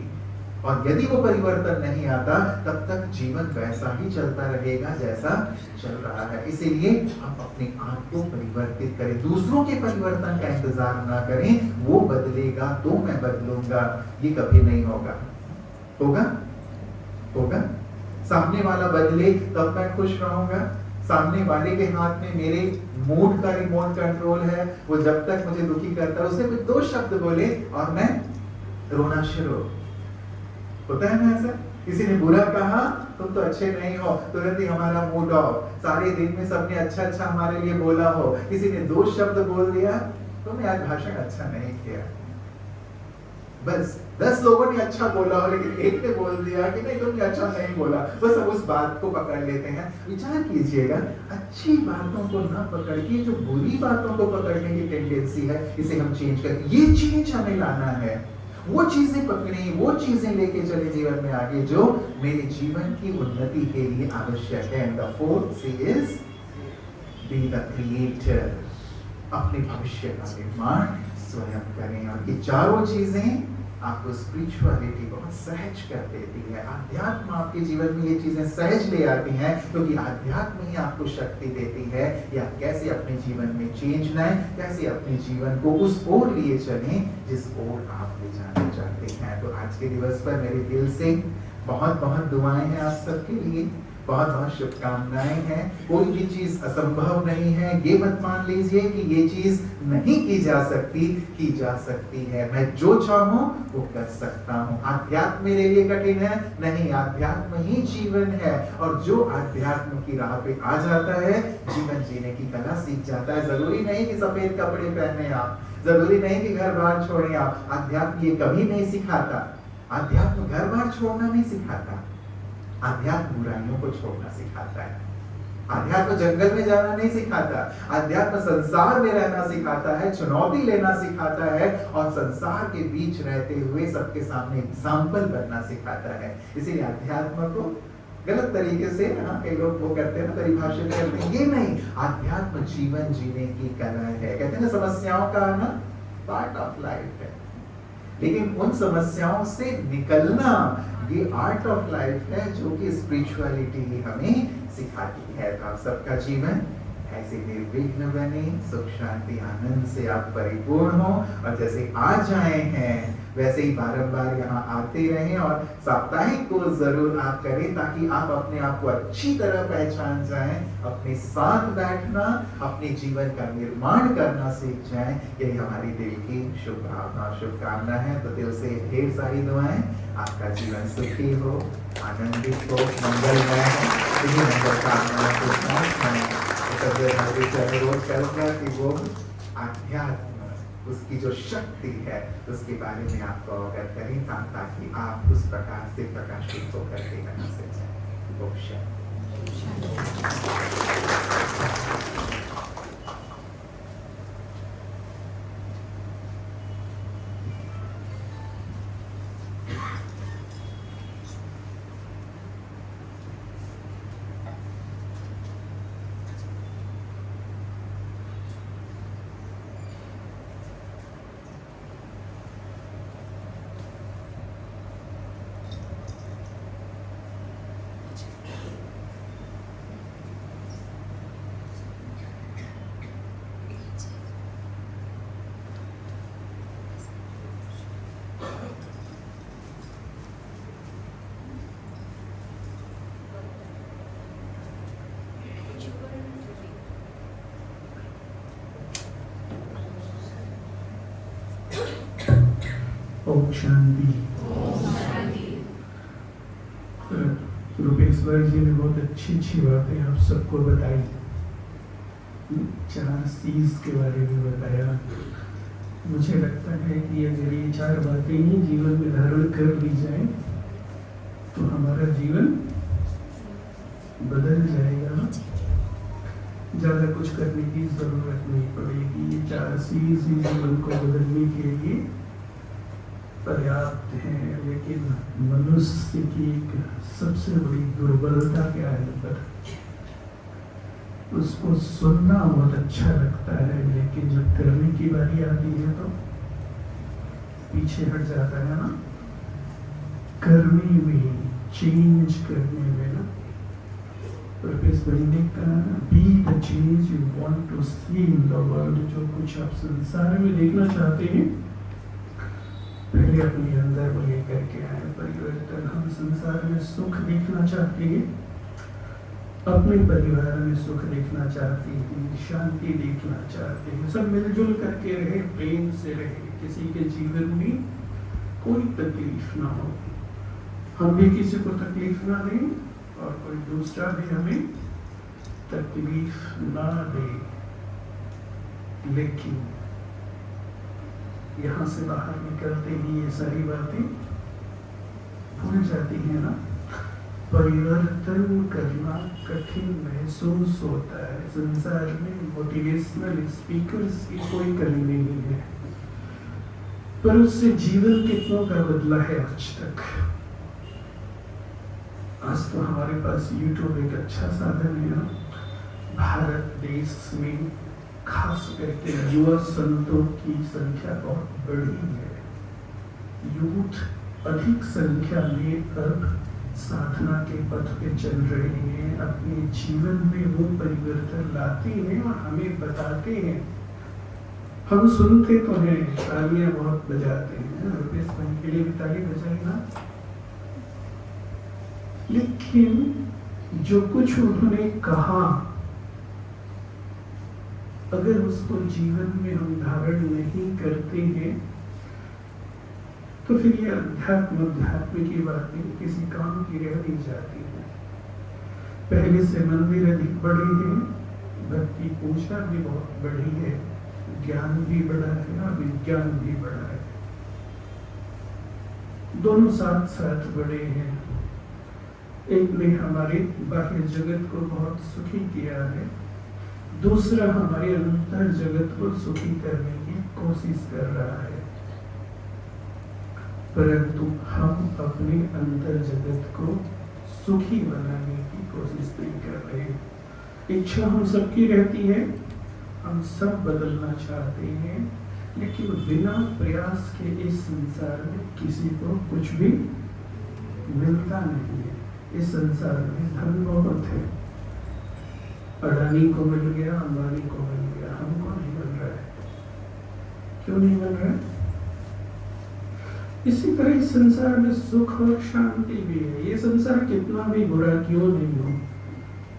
और यदि वो परिवर्तन नहीं आता, तब तक जीवन वैसा ही चलता रहेगा जैसा चल रहा है। इसीलिए हम अपने आप को परिवर्तित करें, दूसरों के परिवर्तन का इंतजार ना करें। वो बदलेगा तो मैं बदलूंगा, ये कभी नहीं होगा। होगा सामने वाला बदले तब मैं खुश रहूंगा। सामने वाले के हाथ में मेरे मूड का रिमोट कंट्रोल है। वो जब तक मुझे दुखी करता है, उसने कुछ 2 शब्द बोले और मैं रोना शुरू। होता है ना ऐसा? किसी ने बुरा कहा, तुम तो अच्छे नहीं हो, तुरंत ही हमारा मूड ऑफ। सारे दिन में सबने अच्छा अच्छा हमारे लिए बोला हो, किसी ने 2 शब्द बोल दिया, तुमने आज भाषण अच्छा नहीं किया। बस 10 लोगों ने अच्छा बोला हो, लेकिन एक ने बोल दिया कि नहीं तुमने अच्छा नहीं बोला, बस अब उस बात को पकड़ लेते हैं। विचार कीजिएगा, अच्छी बातों को ना पकड़ के जो बुरी बातों को पकड़ने की टेंडेंसी है, इसे हम चेंज करें। ये चेंज हमें लाना है। वो चीजें पकड़ी, वो चीजें लेके चले जीवन में आगे जो मेरे जीवन की उन्नति के लिए आवश्यक है। And the fourth C is be the creator. अपने भविष्य का निर्माण स्वयं करें। और ये चारों चीजें आपको स्पिरिचुअलिटी बहुत सहज कर देती है। अध्यात्म आपके जीवन में ये चीजें सहज ले आती हैं, क्योंकि अध्यात्म ही आपको शक्ति देती है कि आप कैसे अपने जीवन में चेंज लाएं, कैसे अपने जीवन को उस ओर लिए चलें जिस ओर आप ले जाना चाहते हैं। तो आज के दिवस पर मेरे दिल से बहुत बहुत दुआएं हैं आप सबके लिए, बहुत बहुत शुभकामनाएं हैं। कोई भी चीज असंभव नहीं है। ये मत मान लीजिए कि ये चीज नहीं की जा सकती है। मैं जो चाहूं वो कर सकता हूं। अध्यात्म मेरे लिए कठिन है नहीं, अध्यात्म ही जीवन है। और जो अध्यात्म की राह पे आ जाता है, जीवन जीने की कला सीख जाता है। जरूरी नहीं कि सफेद कपड़े पहने आप, जरूरी नहीं कि घर बार छोड़े आप। अध्यात्म ये कभी नहीं सिखाता। अध्यात्म घर बार छोड़ना नहीं सिखाता, अध्यात्म बुराइयों को छोड़ना सिखाता है। अध्यात्म जंगल में जाना नहीं सिखाता, अध्यात्म संसार में रहना सिखाता है, चुनौती लेना सिखाता है, और संसार के बीच रहते हुए सबके सामने एग्जाम्पल बनना सिखाता है। इसीलिए अध्यात्म को गलत तरीके से कई लोग वो करते हैं ना, परिभाषित करते हैं। ये नहीं, अध्यात्म जीवन जीने की कला है। कहते हैं ना, समस्याओं का आना पार्ट ऑफ लाइफ है, लेकिन उन समस्याओं से निकलना ये आर्ट ऑफ लाइफ है, जो कि स्पिरिचुअलिटी ही हमें सिखाती है। तो आप सबका जीवन ऐसे निर्विघ्न बने, सुख शांति आनंद से आप परिपूर्ण हो, और जैसे आज आए हैं वैसे ही बारंबार यहाँ आते रहें। और साप्ताहिक को जरूर आप करें, ताकि आप अपने आप को अच्छी तरह पहचान जाएं, अपने साथ बैठना, अपने जीवन का निर्माण करना सीख जाएं। यही हमारी दिल की शुभकामना है। तो दिल से ढेर सारी दुआएं, आपका जीवन सुखी हो, आनंदित हो, मंगलमय हो। इन्हीं मंगल कामनाओं के साथ मैं अनुरोध करूंगा कि वो अध्यात्म, उसकी जो शक्ति है, उसके बारे में आपको अवगत करें, ताकि आप उस प्रकार से प्रकाशित होकर के यहाँ से जाएं। ओम शांति। ओम शांति। रूपेश्वर जी ने बहुत अच्छी बातें आप सबको बताई। 4 C's के बारे में बताया। मुझे लगता है कि अगर ये 4 बातें ही जीवन में धारण कर ली जाए तो हमारा जीवन बदल जाएगा, ज़्यादा कुछ करने की जरूरत नहीं पड़ेगी। ये 4 C's ही जीवन को बदलने के लिए पर्याप्त हैं, लेकिन मनुष्य की एक सबसे बड़ी दुर्बलता क्या है पर उसको सुनना बहुत अच्छा लगता है, लेकिन जब करने की बारी आती है तो पीछे हट जाता है ना। करने में, चेंज करने में ना, प्रोफेसर बेनेडिक्ट का be the change you want to see in the world. जो कुछ आप संसार में देखना चाहते हैं पहले अपने अंदर वो लेकर के आए परिवर्तन। हम संसार में सुख देखना चाहते हैं, अपने परिवार में सुख देखना चाहते हैं, शांति देखना चाहते हैं, सब मिलजुल करके रहे, प्रेम से रहे, किसी के जीवन में कोई तकलीफ ना हो, हम भी किसी को तकलीफ ना दें और कोई दूसरा भी हमें तकलीफ ना दे। लेकिन यहाँ से बाहर निकलते ही ये सारी बातें भूल जाती हैं ना। परिवर्तन करना कठिन महसूस होता है। संसार में मोटिवेशनल स्पीकर्स की कोई कमी नहीं है, पर उससे जीवन कितनों का बदला है आज तक। आज तो हमारे पास YouTube एक अच्छा साधन है ना। भारत देश में खास करके युवा संतों की संख्या बहुत बड़ी है। यूथ अधिक संख्या में अब साधना के पथ पे चल रहे हैं, अपने जीवन में वो परिवर्तन लाते हैं और हमें बताते हैं। हम सुनते तो हैं, तालियां बहुत बजाते हैं, रुपेश भाई के लिए भी ताली बजाई ना। लेकिन जो कुछ उन्होंने कहा अगर उसको जीवन में हम धारण नहीं करते हैं तो फिर ये अध्यात्म की बातें किसी काम की रह नहीं जाती है। पहले से मंदिर अधिक बड़े हैं, भक्ति पूजा भी बहुत बड़ी है, ज्ञान भी बड़ा है और विज्ञान भी बड़ा है, दोनों साथ साथ बड़े हैं। एक ने हमारे बाह्य जगत को बहुत सुखी किया है, दूसरा हमारे अंतर जगत को सुखी करने की कोशिश कर रहा है। परंतु हम अपने अंतर जगत को सुखी बनाने की कोशिश नहीं कर रहे। इच्छा हम सबकी रहती है, हम सब बदलना चाहते हैं, लेकिन बिना प्रयास के इस संसार में किसी को कुछ भी मिलता नहीं है। इस संसार में धन बहुत है, अडानी को मिल गया, अंबानी को मिल गया, हमको नहीं मिल रहा है। क्यों नहीं मिल रहा है? इसी तरह इस संसार में सुख और शांति भी है। ये संसार कितना भी बुरा क्यों नहीं हो,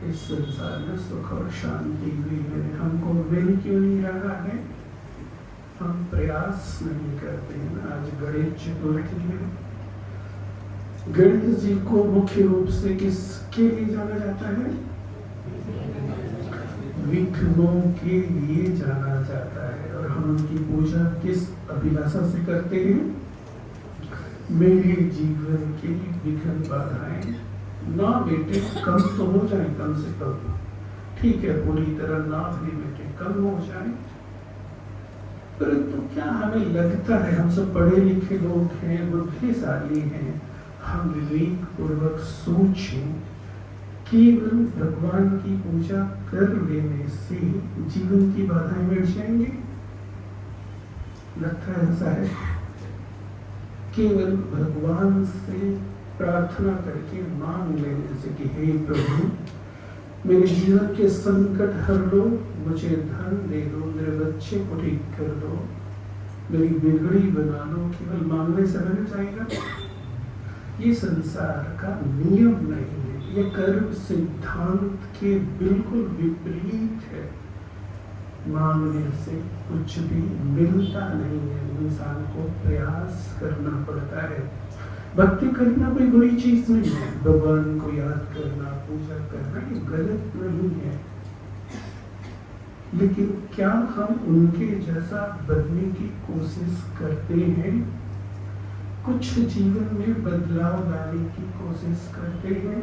इस संसार में सुख और शांति भी है। हमको मिल क्यों नहीं रहा है? हम प्रयास नहीं करते हैं। आज गणेश चतुर्थी है, गणेश जी को मुख्य रूप से किसके लिए जाना जाता है? विघ्नों के लिए जाना जाता है। और हम उनकी पूजा किस अभिलाषा से करते हैं? मेरे जीवन के विघ्न बाधाएं ना बेटे कम तो हो जाए, कम से कम, ठीक है पूरी तरह ना भी बेटे कम हो जाए। परंतु क्या हमें लगता है, हम सब पढ़े लिखे लोग हैं, बुद्धिशाली हैं, हम विवेक पूर्वक सोचें, केवल भगवान की पूजा कर लेने से जीवन की बाधाएं मिट जाएंगी? लगता है ऐसा है? केवल भगवान से प्रार्थना करके मांग लेने से कि हे प्रभु मेरे जीवन के संकट हर लो, मुझे धन दे दो, मेरे बच्चे को ठीक कर दो, मेरी बिगड़ी बना लो, केवल मांगने से मिल जाएगा? ये संसार का नियम नहीं है, ये कर्म सिद्धांत के बिल्कुल विपरीत है। मांगने से कुछ भी मिलता नहीं है, इंसान को प्रयास करना पड़ता है। भक्ति करना कोई बुरी चीज नहीं है, भगवान को याद करना, पूजा करना ये गलत नहीं है, लेकिन क्या हम उनके जैसा बनने की कोशिश करते हैं? कुछ जीवन में बदलाव लाने की कोशिश करते हैं?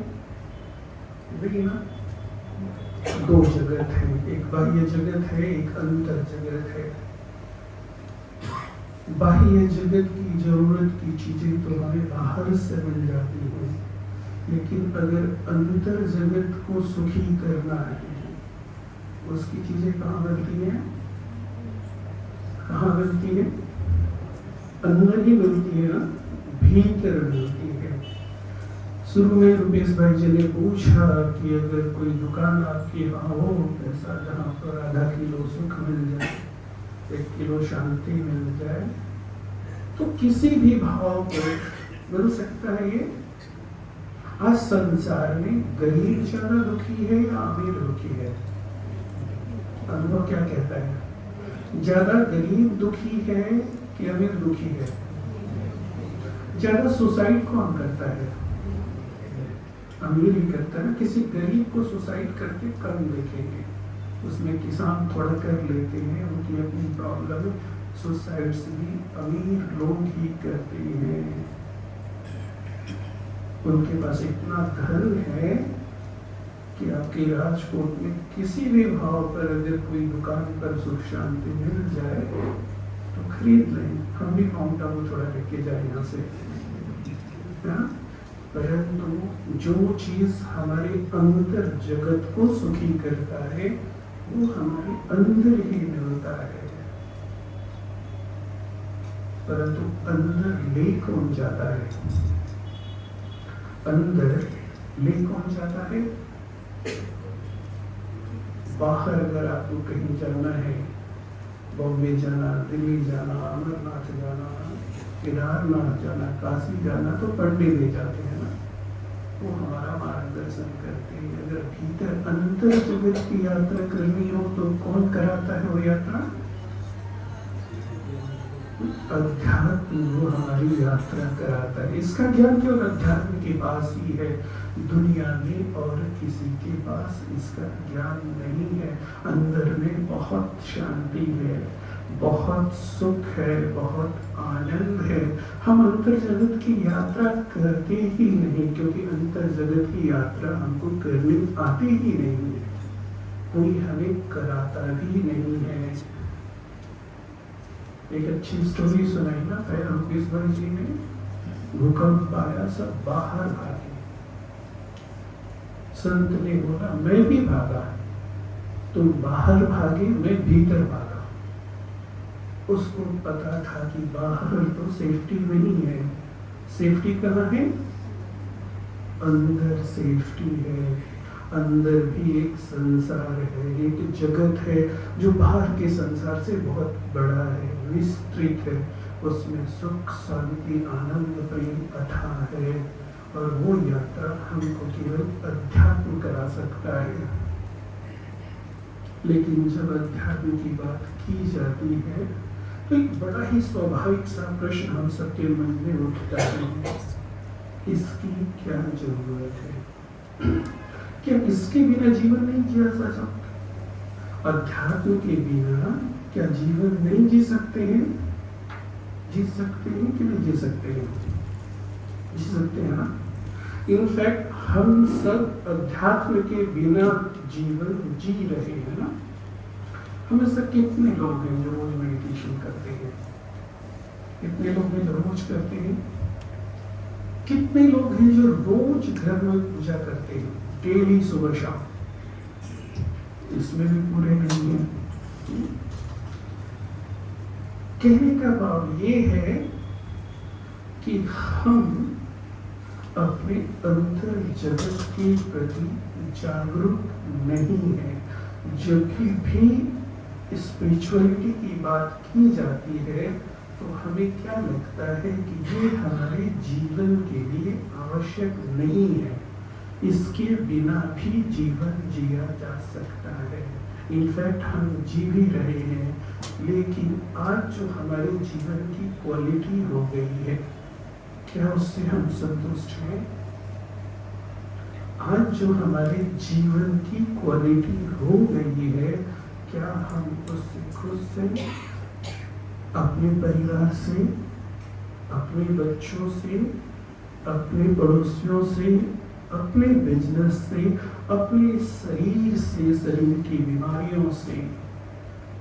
देखिए ना, दो जगत है, एक बाह्य जगत है, एक अंतर जगत है। बाह्य जगत की जरूरत की चीजें तो हमें बाहर से मिल जाती हैं, लेकिन अगर अंतर जगत को सुखी करना है, उसकी चीजें कहाँ मिलती हैं? कहाँ मिलती है? अंदर ही मिलती है ना, भीतर मिलती है। शुरू में रुपेश भाई जी ने पूछा कि अगर कोई दुकान आपके यहाँ हो ऐसा जहाँ पर आधा किलो सुख मिल जाए, 1 किलो शांति मिल जाए, तो किसी भी भाव पर मिल सकता है ये। आज संसार में गरीब ज्यादा दुखी है या अमीर दुखी है? अनुभव क्या कहता है? ज्यादा गरीब दुखी है कि अमीर दुखी है? ज्यादा सुसाइड कौन करता है? अमीर ही करता है। किसी गरीब को सुसाइड करके कम देखेंगे, उसमें किसान थोड़ा कर लेते हैं, उनकी अपनी प्रॉब्लम है। सुसाइड भी अमीर लोग ही करते हैं। उनके पास इतना धन है कि आपके राजकोट में किसी भी भाव पर अगर कोई दुकान पर सुख शांति मिल जाए तो खरीद लें। हम भी माउंट आबू थोड़ा लेके जाए यहाँ से, परंतु जो चीज हमारे अंदर जगत को सुखी करता है वो हमारे अंदर ही मिलता है। परंतु अंदर ले कौन जाता है? अंदर ले कौन जाता है? बाहर अगर आपको कहीं जाना है, बॉम्बे जाना, दिल्ली जाना, अमरनाथ जाना, केदारनाथ जाना, काशी जाना, तो पंडित ले जाते हैं ना, वो हमारा मार्गदर्शन करते हैं। अगर भीतर अंतर जगत की यात्रा करनी हो तो कौन कराता है वो यात्रा? अध्यात्म वो हमारी यात्रा कराता है। इसका ज्ञान केवल अध्यात्म के पास ही है, दुनिया में और किसी के पास इसका ज्ञान नहीं है। अंदर में बहुत शांति है, बहुत सुख है, बहुत आनंद है। हम अंतर जगत की यात्रा करते ही नहीं, क्योंकि अंतर जगत की यात्रा हमको करनी आती ही नहीं है, कोई हमें कराता भी नहीं है। एक अच्छी स्टोरी सुनाई ना रुपेश भाई जी ने, भूकंप आया, सब बाहर भागे। संत ने बोला मैं भी भागा, तुम बाहर भागे, मैं भीतर भागा। उसको पता था कि बाहर तो सेफ्टी नहीं है, सेफ्टी कहाँ है? अंदर सेफ्टी है। अंदर भी एक संसार है, एक जगत है जो बाहर के संसार से बहुत बड़ा है, विस्तृत है। उसमें सुख शांति आनंद प्रेम अथाह है, और वो यात्रा हमको केवल अध्यात्म करा सकता है। लेकिन जब अध्यात्म की बात की जाती है तो एक बड़ा ही स्वाभाविक सा प्रश्न हम सबके मन में उठता है, इसकी क्या जरूरत है? क्या इसके बिना जीवन नहीं जिया जा सकता? अध्यात्म के बिना क्या जीवन नहीं जी सकते हैं? जी सकते हैं कि नहीं जी सकते हैं? जी सकते हैं ना। इनफैक्ट हम सब अध्यात्म के बिना जीवन जी रहे हैं ना। हम ऐसा कितने लोग हैं जो रोज मेडिटेशन करते हैं? कितने लोग हैं जो रोज करते हैं? कितने लोग हैं जो रोज घर में पूजा करते हैं, डेली सुबह शाम? इसमें भी पूरे नहीं है। कहने का भाव ये है कि हम अपने अंतर जगत के प्रति जागरूक नहीं है। जब भी स्पिरिचुअलिटी की बात की जाती है तो हमें क्या लगता है कि ये हमारे जीवन के लिए आवश्यक नहीं है, इसके बिना भी जीवन जिया जा सकता है। इनफैक्ट हम जी भी रहे हैं, लेकिन आज जो हमारे जीवन की क्वालिटी हो गई है, क्या उससे हम संतुष्ट हैं? आज जो हमारे जीवन की क्वालिटी हो गई है, क्या हम उससे खुश हैं? अपने परिवार से, अपने बच्चों से, अपने पड़ोसियों से, अपने बिजनेस से, अपने शरीर से, शरीर की बीमारियों से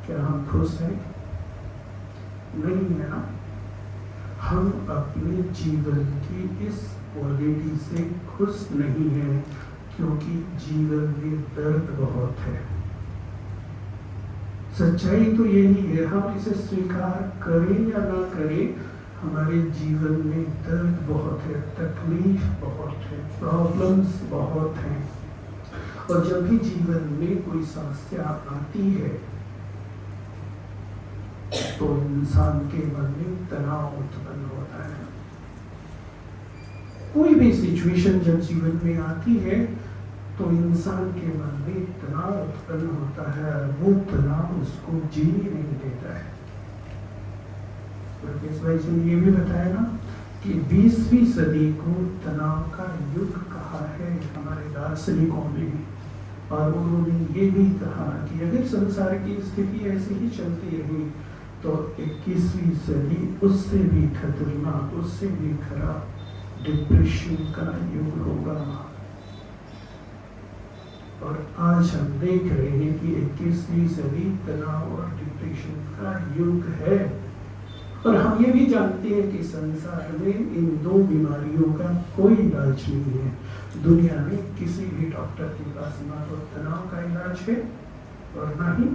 क्या हम खुश हैं? नहीं है ना। हम अपने जीवन की इस क्वालिटी से खुश नहीं हैं क्योंकि जीवन में दर्द बहुत है। सच्चाई तो यही है, हम इसे स्वीकार करें या ना करें, हमारे जीवन में दर्द बहुत है, तकलीफ बहुत है, प्रॉब्लम्स बहुत हैं। और जब भी जीवन में कोई समस्या आती है तो इंसान के मन में तनाव उत्पन्न होता है। कोई भी सिचुएशन जब जीवन में आती है तो इंसान के मन में तनाव उत्पन्न होता है, वो तनाव उसको जीने नहीं देता है। राकेश भाई जी ने ये भी बताया ना कि 20वीं सदी को तनाव का युग कहा है हमारे दार्शनिकों ने, और उन्होंने ये भी कहा कि अगर संसार की स्थिति ऐसे ही चलती रही तो 21वीं सदी उससे भी खतरनाक, उससे भी खराब डिप्रेशन का युग होगा। और आज हम देख रहे हैं कि 21वीं सदी तनाव और डिप्रेशन का युग है। और हम ये भी जानते हैं कि संसार में इन दो बीमारियों का कोई इलाज नहीं है। दुनिया में किसी भी डॉक्टर के पास ना तो तनाव का इलाज है और ना ही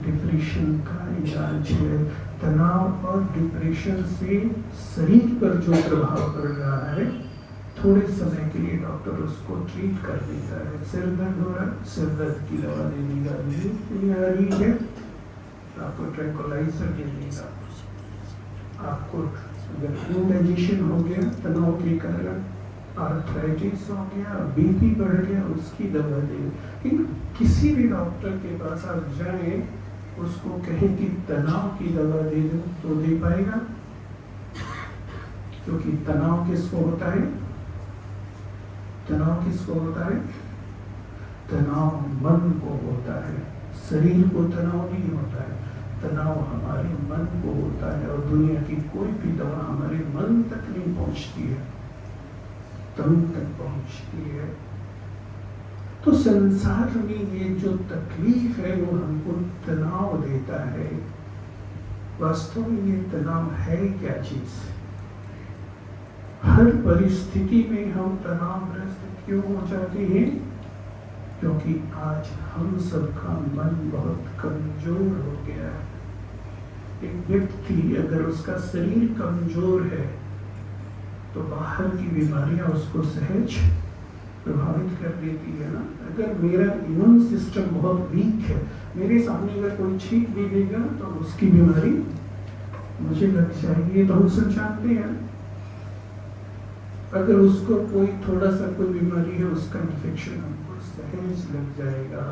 डिप्रेशन का इलाज है। तनाव और डिप्रेशन से शरीर पर जो प्रभाव पड़ रहा है, थोड़े समय के लिए डॉक्टर उसको ट्रीट कर देता है। सिर दर्द हो रहा है, सिर दर्द की दवा देने का नहीं आ रही है, आपको ट्रैंक्विलाइजर दे देगा। आपको अगर इंडाइजेशन हो गया तनाव के कारण, आर्थराइटिस हो गया, बीपी बढ़ गया, उसकी दवा दे। लेकिन किसी भी डॉक्टर के पास आप जाएं, उसको कहें कि तनाव की दवा दे दो तो दे पाएगा? क्योंकि तनाव किसको होता है? तनाव किसको होता है? तनाव मन को होता है, शरीर को तनाव नहीं होता है। तनाव हमारे मन को होता है और दुनिया की कोई भी दवा हमारे मन तक नहीं पहुंचती है, तन तक पहुंचती है। तो संसार में ये जो तकलीफ है वो हमको तनाव देता है। वास्तव में ये तनाव है क्या चीज? हर परिस्थिति में हम तनावग्रस्त क्यों हो जाते हैं? क्योंकि आज हम सबका मन बहुत कमजोर हो गया है। एक व्यक्ति अगर उसका शरीर कमजोर है तो बाहर की बीमारियां उसको सहज प्रभावित कर देती है ना। अगर मेरा इम्यून सिस्टम बहुत वीक है, मेरे सामने अगर कोई छींक भी देगा तो उसकी बीमारी मुझे लग जाएगी, तो हम सब जानते हैं। अगर उसको कोई थोड़ा सा कोई बीमारी है, उसका इन्फेक्शन हमको सहज लग जाएगा।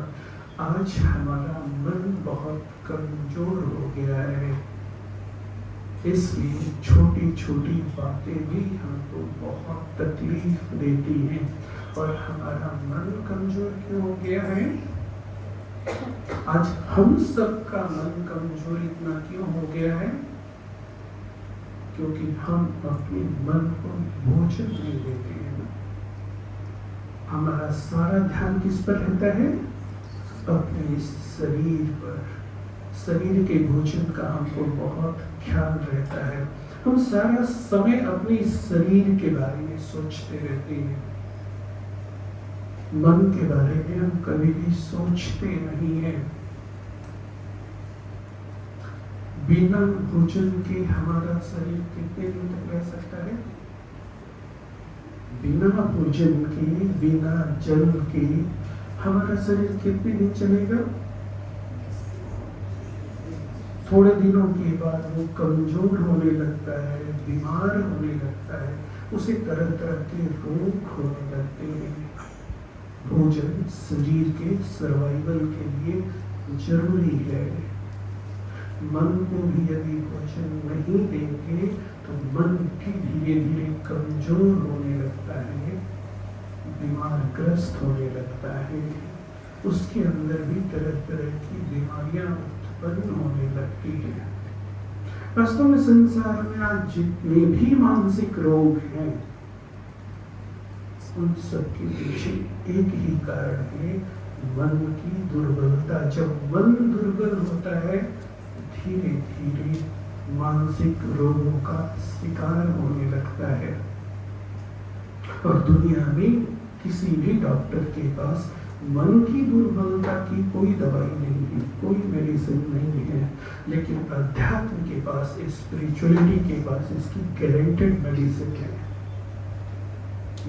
आज हमारा मन बहुत कमजोर हो गया है, इसलिए छोटी छोटी बातें भी हमको बहुत तकलीफ देती हैं। और हमारा मन कमजोर क्यों हो गया है? आज हम सबका मन कमजोर इतना क्यों हो गया है? क्योंकि हम अपने मन को भोजन नहीं देते हैं ना। हमारा सारा ध्यान किस पर रहता है? अपने शरीर पर। शरीर के भोजन का हमको बहुत ख्याल रहता है। हम सारा समय अपने शरीर के बारे में सोचते रहते हैं, मन के बारे में हम कभी भी सोचते नहीं हैं। बिना भोजन के हमारा शरीर कितने दिन तक रह सकता है? बिना भोजन के, बिना जल के हमारा शरीर कितने दिन चलेगा? थोड़े दिनों के बाद वो कमजोर होने लगता है, बीमार होने लगता है, उसे तरह तरह के रोग होने लगते हैं। भोजन शरीर के सर्वाइवल के लिए जरूरी है। मन को भी यदि भोजन नहीं देंगे तो मन भी धीरे धीरे कमजोर होने लगता है, बीमारग्रस्त होने लगता है। उसके अंदर भी तरह तरह की बीमारियां उत्पन्न होने लगती है। वास्तव में संसार में आज जितने भी मानसिक रोग हैं, उन सब के पीछे एक ही कारण है, मन की दुर्बलता। जब मन दुर्बल होता है, धीरे धीरे मानसिक रोगों का शिकार होने लगता है। और दुनिया में किसी भी डॉक्टर के पास मन की दुर्बलता की कोई दवाई नहीं है, कोई मेडिसिन नहीं है, लेकिन अध्यात्म के पास, स्पिरिचुअलिटी के पास इसकी गारंटेड मेडिसिन है।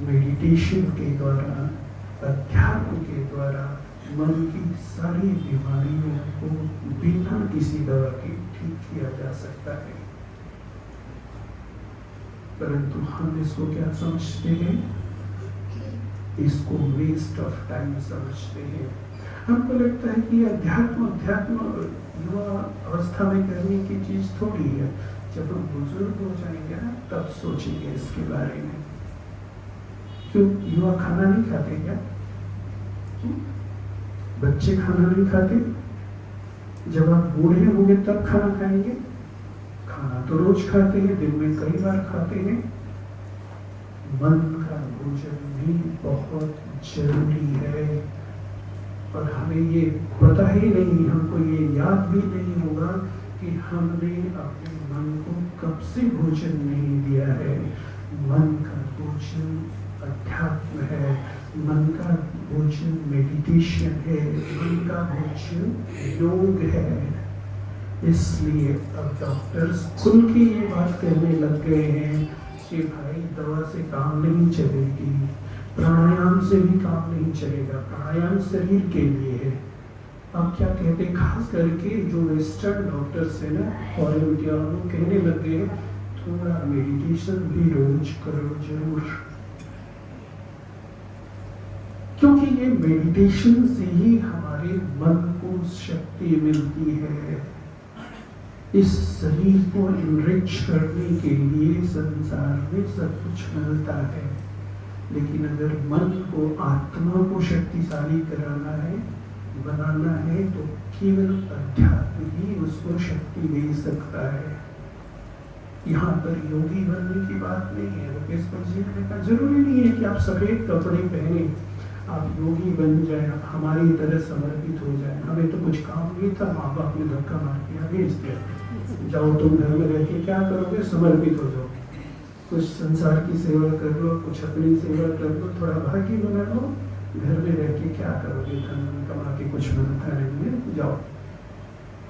मेडिटेशन के द्वारा, अध्यात्म के द्वारा मन की सारी बीमारियों को बिना किसी दवा के ठीक किया जा सकता है। परंतु हम इसको क्या समझते हैं? इसको वेस्ट ऑफ टाइम समझते हैं। हमको लगता है कि अध्यात्म युवा अवस्था में करने की चीज थोड़ी है। जब हम बुजुर्ग हो जाएंगे ना, तब सोचेंगे इसके बारे में। क्यों युवा खाना नहीं खाते क्या? बच्चे खाना नहीं खाते? जब आप बूढ़े होंगे तब खाना खाएंगे? खाना तो रोज खाते हैं, दिन में कई बार खाते हैं। मन का भोजन भी बहुत जरूरी है, और हमें ये पता ही नहीं, हमको ये याद भी नहीं होगा कि हमने अपने मन को कब से भोजन नहीं दिया है। मन का भोजन अध्यात्म है, मन का भोजन मेडिटेशन है, मन का भोजन योग है। इसलिए अब डॉक्टर्स खुल के ये बात कहने लग गए हैं कि भाई दवा से काम नहीं चलेगी, प्राणायाम से भी काम नहीं चलेगा। प्राणायाम शरीर के लिए है। अब क्या कहते हैं, खास करके जो वेस्टर्न डॉक्टर्स है ना, फॉरेन के, लोग कहने लग गए थोड़ा मेडिटेशन भी रोज करो जरूर, क्योंकि ये मेडिटेशन से ही हमारे मन को शक्ति मिलती है। इस शरीर को इनरिच करने के लिए संसार में सब कुछ मिलता है, लेकिन अगर मन को, आत्मा को शक्तिशाली कराना है, बनाना है, तो केवल अध्यात्म ही उसको शक्ति दे सकता है। यहाँ पर योगी बनने की बात नहीं है। रुकेश जी ने कहा जरूरी नहीं है कि आप सफेद कपड़े पहने आप योगी बन जाए, आप हमारी तरह समर्पित हो जाए। हमें तो कुछ काम नहीं था, माँ बाप ने धक्का मार दिया, भेज दिया, जाओ तुम घर में रह के क्या करोगे, समर्पित हो जाओ, कुछ संसार की सेवा कर लो, कुछ अपनी सेवा कर लो, थोड़ा भाग्य बना लो, घर में रह के क्या करोगे, धन कमा के कुछ बनता नहीं है, जाओ।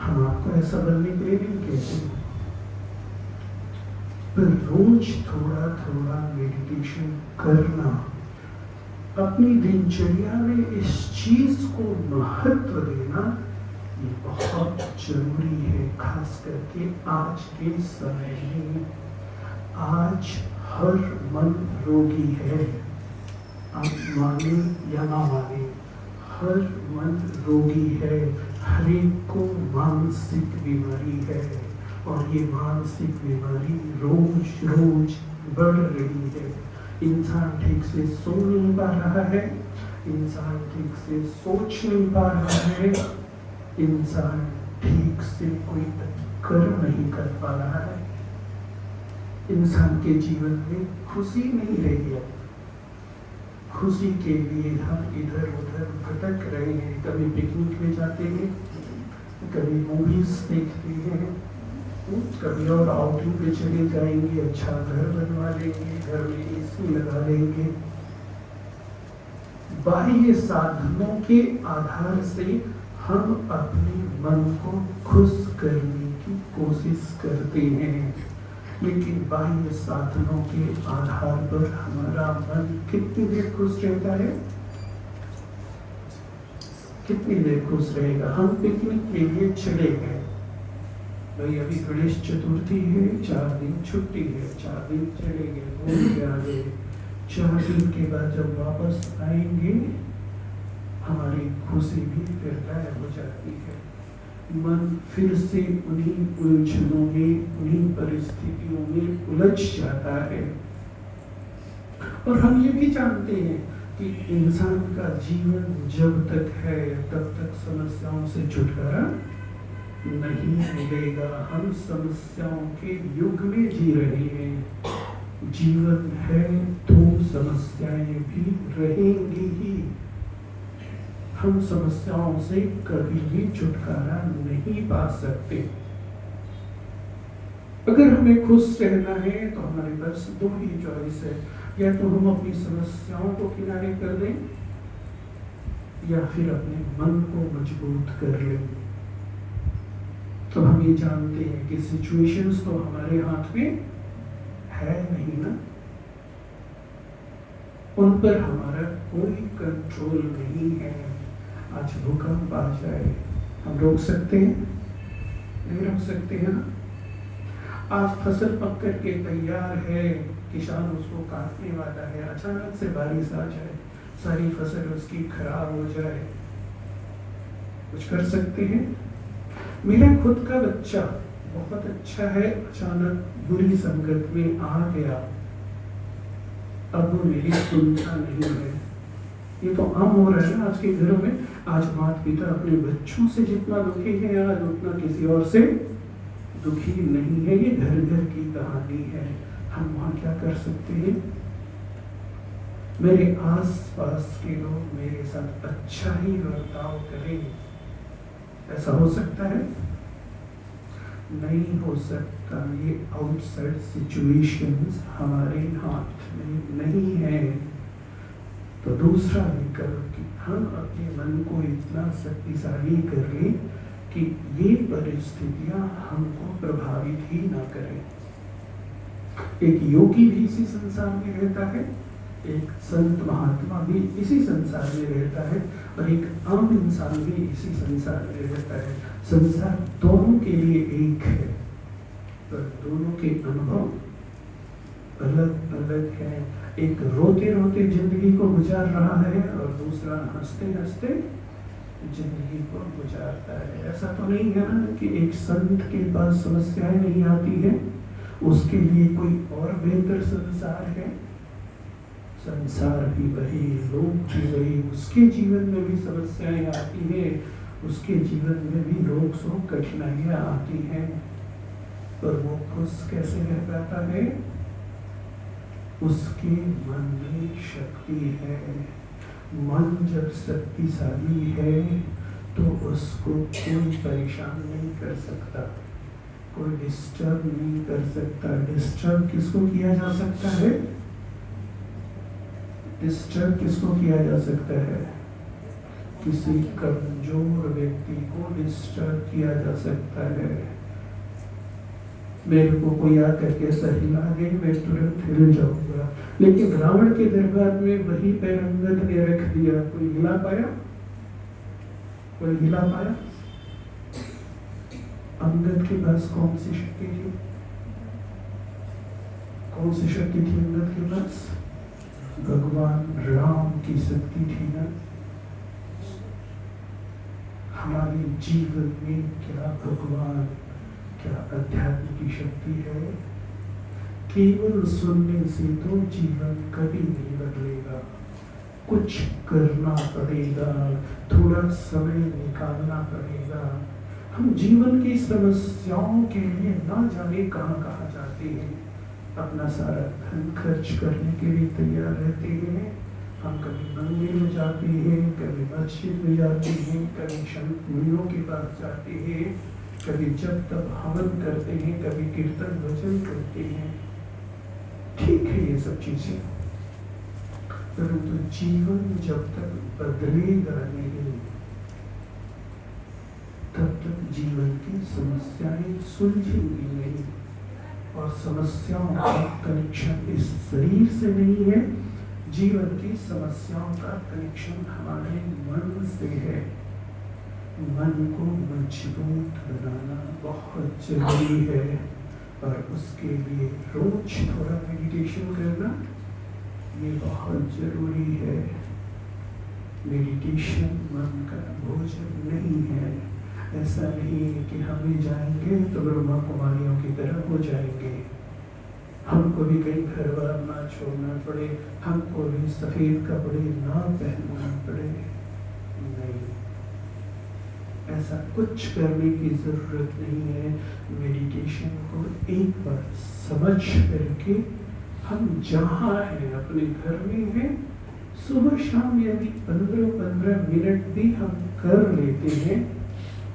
हम आपको ऐसा बनने के लिए नहीं कहते, पर रोज थोड़ा थोड़ा मेडिटेशन करना, अपनी दिनचर्या में इस चीज को महत्व देना, ये बहुत जरूरी है। खास करके आज के समय में, आज हर मन रोगी है। आप माने या ना माने, हर मन रोगी है। हर एक को मानसिक बीमारी है, और ये मानसिक बीमारी रोज रोज बढ़ रही है। इंसान ठीक से सो नहीं पा रहा है, इंसान ठीक से सोच नहीं पा रहा है, इंसान ठीक से कोई कर्म नहीं कर पा रहा है। इंसान के जीवन में खुशी नहीं रही है। खुशी के लिए हम इधर उधर भटक रहे हैं। कभी पिकनिक में जाते हैं, कभी मूवीज देखते हैं, कभी और आउटिंग पे चले जाएंगे, अच्छा घर बनवा लेंगे, घर में एसी लगा लेंगे। बाह्य साधनों के आधार से हम अपने मन को खुश करने की कोशिश करते हैं, लेकिन बाह्य साधनों के आधार पर हमारा मन कितनी देर खुश रहता है? कितनी देर खुश रहेगा? हम पिकनिक के लिए चले गए, भाई अभी गणेश चतुर्थी है, 4 दिन छुट्टी है, 4 दिन चले गए, घूम के आ गए। 4 दिन के बाद जब वापस आएंगे, हमारी खुशी भी फिर गायब हो जाती है। मन फिर से उन्हीं उलझनों में, उन्हीं परिस्थितियों में उलझ जाता है। और हम ये भी जानते हैं कि इंसान का जीवन जब तक है तब तक समस्याओं से छुटकारा नहीं मिलेगा। हम समस्याओं के युग में जी रहे हैं। जीवन है तो समस्याएं भी रहेंगी ही। हम समस्याओं से कभी भी छुटकारा नहीं पा सकते। अगर हमें खुश रहना है तो हमारे पास दो ही चॉइस है, या तो हम अपनी समस्याओं को किनारे कर दें या फिर अपने मन को मजबूत कर लें। तो हम ये जानते हैं कि सिचुएशंस तो हमारे हाथ में है नहीं ना, उन पर हमारा कोई कंट्रोल नहीं है। आज भूकंप आ जाए, हम रोक सकते हैं? नहीं रोक सकते हैं ना। आज फसल पक कर के तैयार है, किसान उसको काटने वाला है, अचानक से बारिश आ जाए, सारी फसल उसकी खराब हो जाए, कुछ कर सकते हैं? मेरा खुद का बच्चा बहुत अच्छा है, अचानक बुरी संगत में आ गया, अब वो मेरी सुनता नहीं है। ये तो आम हो रहा है ना आज के घरों में। आज माता पिता अपने बच्चों से जितना दुखी है आज उतना किसी और से दुखी नहीं है। ये घर घर की कहानी है। हम वहां क्या कर सकते हैं? मेरे आस पास के लोग मेरे साथ अच्छा ही बर्ताव करें, ऐसा हो सकता है? नहीं हो सकता। ये आउटसाइड सिचुएशंस हमारे हाथ में नहीं है। तो दूसरा विकल्प कि हम अपने मन को इतना शक्तिशाली कर लें कि ये परिस्थितियां हमको प्रभावित ही ना करें। एक योगी भी इसी संसार में रहता है, एक संत महात्मा भी इसी संसार में रहता है, और एक आम इंसान भी इसी संसार में रहता है। संसार दोनों के लिए एक है, पर दोनों के अनुभव अलग अलग है। एक रोते रोते जिंदगी को गुजार रहा है और दूसरा हंसते हंसते जिंदगी को गुजारता है। ऐसा तो नहीं है ना कि एक संत के पास समस्याएं नहीं आती है, उसके लिए कोई और बेहतर संसार है। संसार भी वही, लोग भी वही, उसके जीवन में भी समस्याएं आती है, उसके जीवन में भी रोग शोक कठिनाइयां आती हैं, पर वो खुश कैसे रह पाता है? उसके मन में शक्ति है। मन जब शक्तिशाली है तो उसको कोई परेशान नहीं कर सकता, कोई डिस्टर्ब नहीं कर सकता। डिस्टर्ब किसको किया जा सकता है? डिस्टर्ब किसको किया जा सकता है? किसी कमजोर व्यक्ति को डिस्टर्ब किया जा सकता है। मेरे को कोई आकर के ऐसा हिला दे, मैं तुरंत हिल जाऊंगा, लेकिन रावण के दरबार में वही पैर अंगद ने रख दिया, कोई हिला पाया? कोई हिला पाया? अंगद के पास कौन सी शक्ति थी? कौन सी शक्ति थी अंगद के पास? भगवान राम की शक्ति थी ना। हमारे जीवन में क्या भगवान, क्या अध्यात्म की शक्ति है? केवल सुनने से तो जीवन कभी नहीं बदलेगा, कुछ करना पड़ेगा, थोड़ा समय निकालना पड़ेगा। हम जीवन की समस्याओं के लिए ना जाने कहाँ कहाँ जाते हैं, अपना सारा धन खर्च करने के लिए तैयार रहते हैं। हम कभी मंदिर में जाते हैं, कभी मस्जिद में जाते हैं, कभी संत मुनियों के पास जाते हैं, कभी जब तक हवन करते हैं, कभी कीर्तन भजन करते हैं। ठीक है ये सब चीजें, परंतु जीवन जब तक बदलेगा नहीं तब तक जीवन की समस्याएं सुलझेंगी नहीं। और समस्याओं का कनेक्शन इस शरीर से नहीं है, जीवन की समस्याओं का कनेक्शन हमारे मन से है। मन को मजबूत बनाना बहुत जरूरी है, और उसके लिए रोज थोड़ा मेडिटेशन करना ये बहुत जरूरी है। मेडिटेशन मन का भोजन नहीं है। ऐसा नहीं है कि हम भी जाएंगे तो ब्रह्मा कुमारियों की तरह हो जाएंगे, हमको भी कहीं घर बार ना छोड़ना पड़े, हमको भी सफेद कपड़े ना पहनना पड़े। नहीं, ऐसा कुछ करने की जरूरत नहीं है। मेडिटेशन को एक बार समझ करके हम जहाँ हैं, अपने घर में हैं, सुबह शाम यदि 15-15 मिनट भी हम कर लेते हैं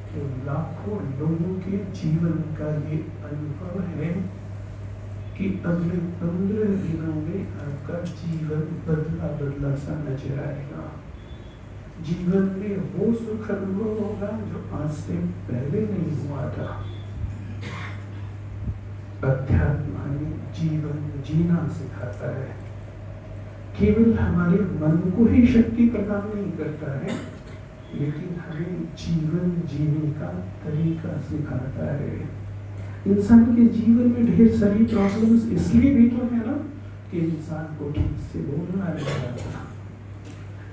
तो लाखों लोगों के जीवन का ये अनुभव है कि अगले 15 दिनों में आपका जीवन बदला बदला सा नजर आएगा। जीवन में वो सुख अनुभव होगा जो आज से पहले नहीं हुआ था। अध्यात्म हमें जीवन जीना सिखाता है, केवल हमारे मन को ही शक्ति प्रदान नहीं करता है, लेकिन हमें जीवन जीने का तरीका सिखाता है। इंसान के जीवन में ढेर सारी प्रॉब्लम्स इसलिए भी तो है ना कि इंसान को ठीक से बोलना नहीं आता,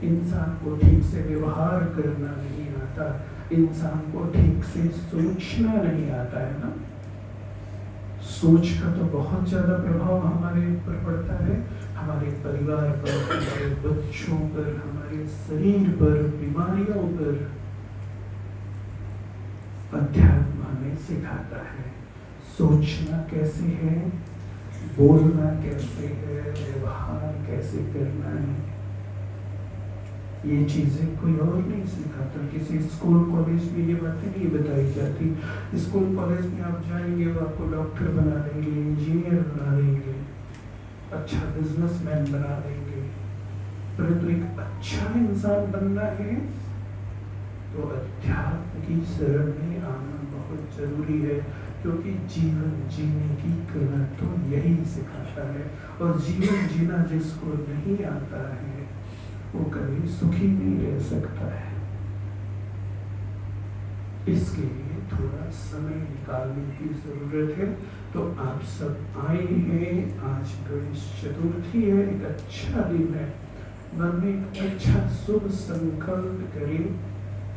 इंसान को ठीक से व्यवहार करना नहीं आता, इंसान को ठीक से सोचना नहीं आता है ना। सोच का तो बहुत ज्यादा प्रभाव हमारे ऊपर पड़ता है, हमारे परिवार पर, हमारे बच्चों पर, हमारे शरीर पर, बीमारियों पर। अध्यात्म हमें सिखाता है सोचना कैसे है, बोलना कैसे है, व्यवहार कैसे करना है। ये चीजें कोई और नहीं सिखाता, किसी स्कूल कॉलेज में ये बातें नहीं बताई जाती। स्कूल कॉलेज में आप जाएंगे वो आपको डॉक्टर बना देंगे, इंजीनियर बना देंगे, अच्छा बिजनेसमैन बना देंगे, परंतु एक अच्छा इंसान बनना है तो अध्यात्म की शरण में आना बहुत जरूरी है, क्योंकि जीवन जीने की कला तो यही सिखाता है। और जीवन जीना जिसको नहीं आता है वो कभी सुखी नहीं रह सकता है। इसके लिए थोड़ा समय निकालने की जरूरत है। तो आप सब आए हैं, आज गणेश चतुर्थी है, एक अच्छा दिन है। मन में एक अच्छा शुभ संकल्प करें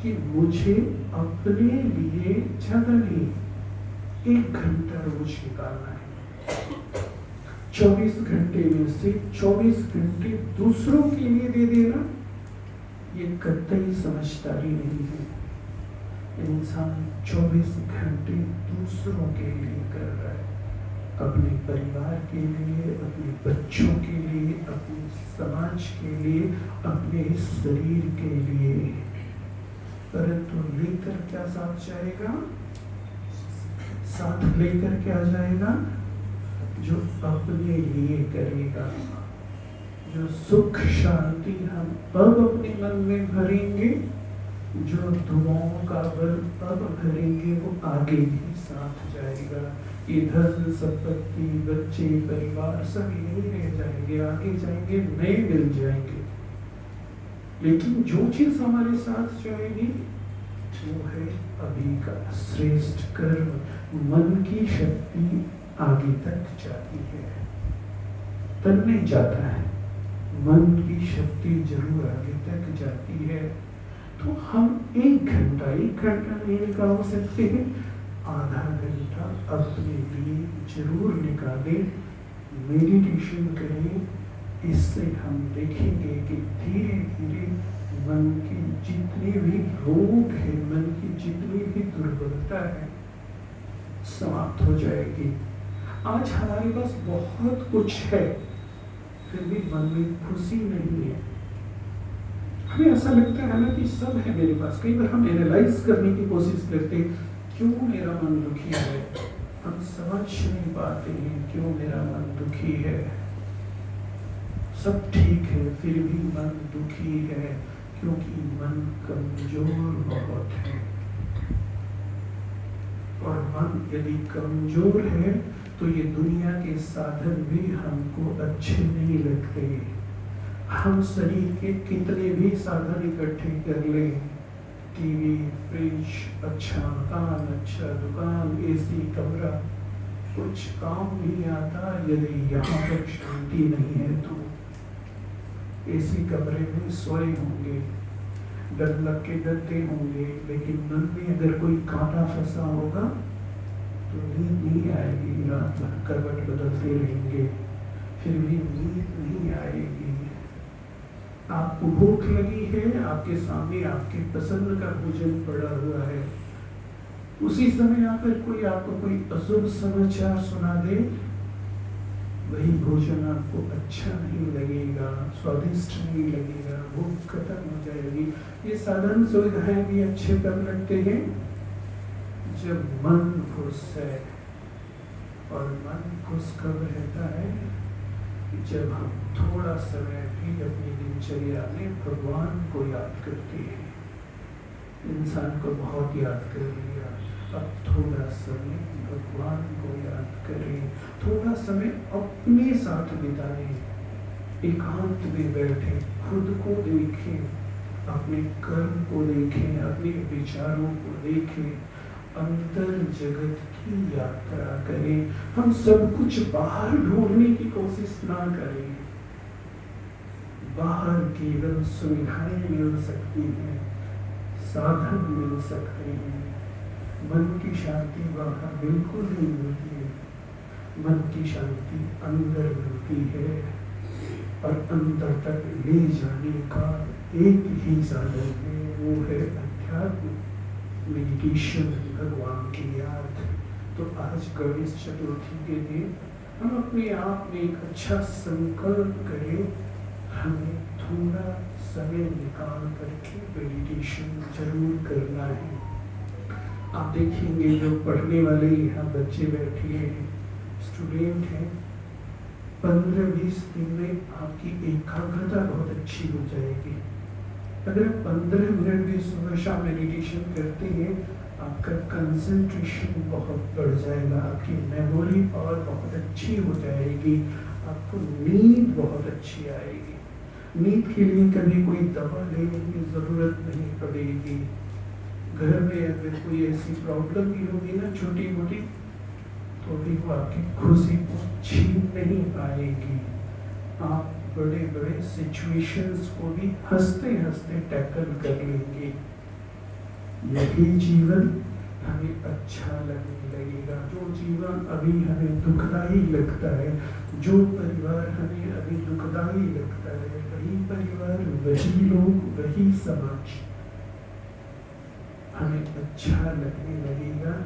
कि मुझे अपने लिए ज्यादा नहीं 1 घंटा रोज निकालना है। 24 घंटे में से 24 घंटे दूसरों के लिए दे देना ये कतई समझदारी नहीं है। इंसान 24 घंटे दूसरों के लिए कर रहा है, अपने परिवार के लिए, अपने बच्चों के लिए, अपने समाज के लिए, अपने शरीर के लिए, परंतु लेकर क्या साथ जाएगा? साथ लेकर क्या जाएगा? जो अपने लिए करेगा। जो सुख शांति हम अब अपने मन में भरेंगे, जो दुआओं का बल अब भरेंगे, वो आगे भी साथ जाएगा। ये धन संपत्ति, बच्चे, परिवार सब यही रह जाएंगे, आगे जाएंगे, नए मिल जाएंगे, लेकिन जो चीज हमारे साथ जाएगी वो है अभी का श्रेष्ठ कर्म। मन की शक्ति आगे तक जाती है, तन नहीं जाता है, मन की शक्ति जरूर आगे तक जाती है। तो हम 1 घंटा नहीं निकाल सकते हैं, आधा घंटा अपने लिए जरूर निकालें, मेडिटेशन करें। इससे हम देखेंगे कि धीरे धीरे मन की जितने भी रोग है, मन की जितनी भी दुर्बलता है, समाप्त हो जाएगी। आज हमारे पास बहुत कुछ है, फिर भी मन में खुशी नहीं है। हमें ऐसा लगता है ना कि सब है मेरे पास। कई बार हम एनालाइज करने की कोशिश करते हैं, क्यों मेरा मन दुखी है। हम समझ नहीं पाते हैं क्यों मेरा मन दुखी है। सब ठीक है फिर भी मन दुखी है, क्योंकि मन कमजोर बहुत है। और मन यदि कमजोर है तो ये दुनिया के साधन भी हमको अच्छे नहीं लगते। हम शरीर के कितने भी साधन इकट्ठे कर लें, टीवी, फ्रिज, अच्छा मकान, अच्छा दुकान, एसी कमरा, कुछ काम नहीं आता यदि यहाँ पर शांति नहीं है। तो एसी कमरे में सोए होंगे, डर लग के डरते होंगे, लेकिन मन में अगर कोई कांटा फंसा होगा तो नींद नहीं आएगी। रात भर करवट बदलते रहेंगे, फिर भी नींद नहीं आएगी। आपको भूख लगी है, आपके सामने आपके पसंद का भोजन पड़ा हुआ है, उसी समय आकर कोई आपको कोई अशुभ समाचार सुना दे, वही भोजन आपको अच्छा नहीं लगेगा, स्वादिष्ट नहीं लगेगा, भूख खत्म हो जाएगी। ये साधारण सुविधाएं भी अच्छे कर लगते हैं जब मन खुश है, और मन खुश कब रहता है कि जब हम थोड़ा समय भी अपनी दिनचर्या में भगवान को याद करते हैं। इंसान को बहुत याद कर लिया, अब थोड़ा समय भगवान को याद करें, थोड़ा समय अपने साथ बिताएं, एकांत में बैठे, खुद को देखें, अपने कर्म को देखें, अपने विचारों को देखें, अंतर जगत की यात्रा करें। हम सब कुछ बाहर ढूंढने की कोशिश ना करें। बाहर केवल सुविधाएं मिल सकती हैं, साधन मिल सकते हैं, मन की शांति बाहर बिल्कुल नहीं मिलती है। मन की शांति अंदर मिलती है और अंदर तक ले जाने का एक ही साधन है, वो है अध्यात्म, मेडिटेशन, भगवान की याद। तो आज गणेश चतुर्थी के दिन हम अपने आप में एक अच्छा संकल्प करें, हमें थोड़ा समय निकाल करके मेडिटेशन जरूर करना है। आप देखेंगे जो पढ़ने वाले यहाँ बच्चे बैठे हैं, स्टूडेंट हैं, 15-20 दिन में आपकी एकाग्रता बहुत अच्छी हो जाएगी। अगर 15 मिनट भी सुबह शाम मेडिटेशन करते हैं, आपका कंसंट्रेशन बहुत बढ़ जाएगा, आपकी मेमोरी पावर बहुत अच्छी हो जाएगी, आपको नींद बहुत अच्छी आएगी। नींद के लिए कभी कोई दवा लेने की जरूरत नहीं पड़ेगी। घर में अगर कोई ऐसी प्रॉब्लम भी होगी ना छोटी मोटी, तो भी वो आपकी खुशी को छीन नहीं पाएगी। आप बड़े बड़े सिचुएशंस को भी हंसते हंसते टैकल कर लेंगे। यही जीवन हमें अच्छा लगने लगेगा। जो जीवन अभी हमें दुखदाई लगता है, जो परिवार हमें अभी दुखदाई लगता है, वही परिवार, वही लोग, वही समाज हमें अच्छा लगने लगेगा।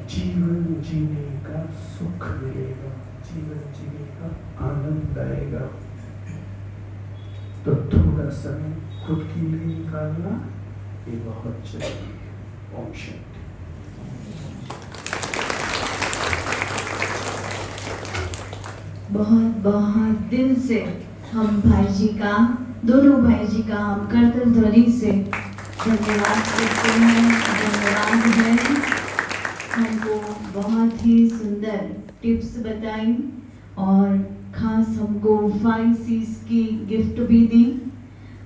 जीवन जीने का सुख मिलेगा, जीवन जीने का आनंद आएगा। तो थोड़ा समय खुद के लिए निकालना ये बहुत जरूरी है। ओम शांति। बहुत बहुत दिन से हम भाई जी का, दोनों भाई जी का हम करतल ध्वनि से धन्यवाद करते हैं। धन्यवाद है, हमको बहुत ही सुंदर टिप्स बताई और खास हमको 5 C's की गिफ्ट भी दी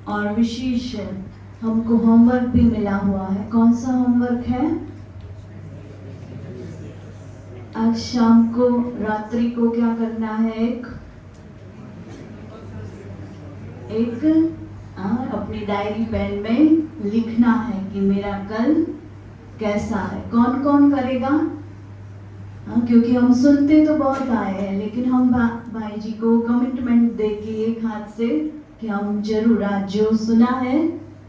और विशेष हमको होमवर्क भी मिला हुआ है। कौन सा होमवर्क है? आज शाम को, रात्रि को क्या करना है? एक अपनी डायरी पेन में लिखना है कि मेरा कल कैसा है। कौन कौन करेगा? क्योंकि हम सुनते तो बहुत आए हैं, लेकिन हम भाई जी को कमिटमेंट दे के एक हाथ से कि हम जरूर आज जो सुना है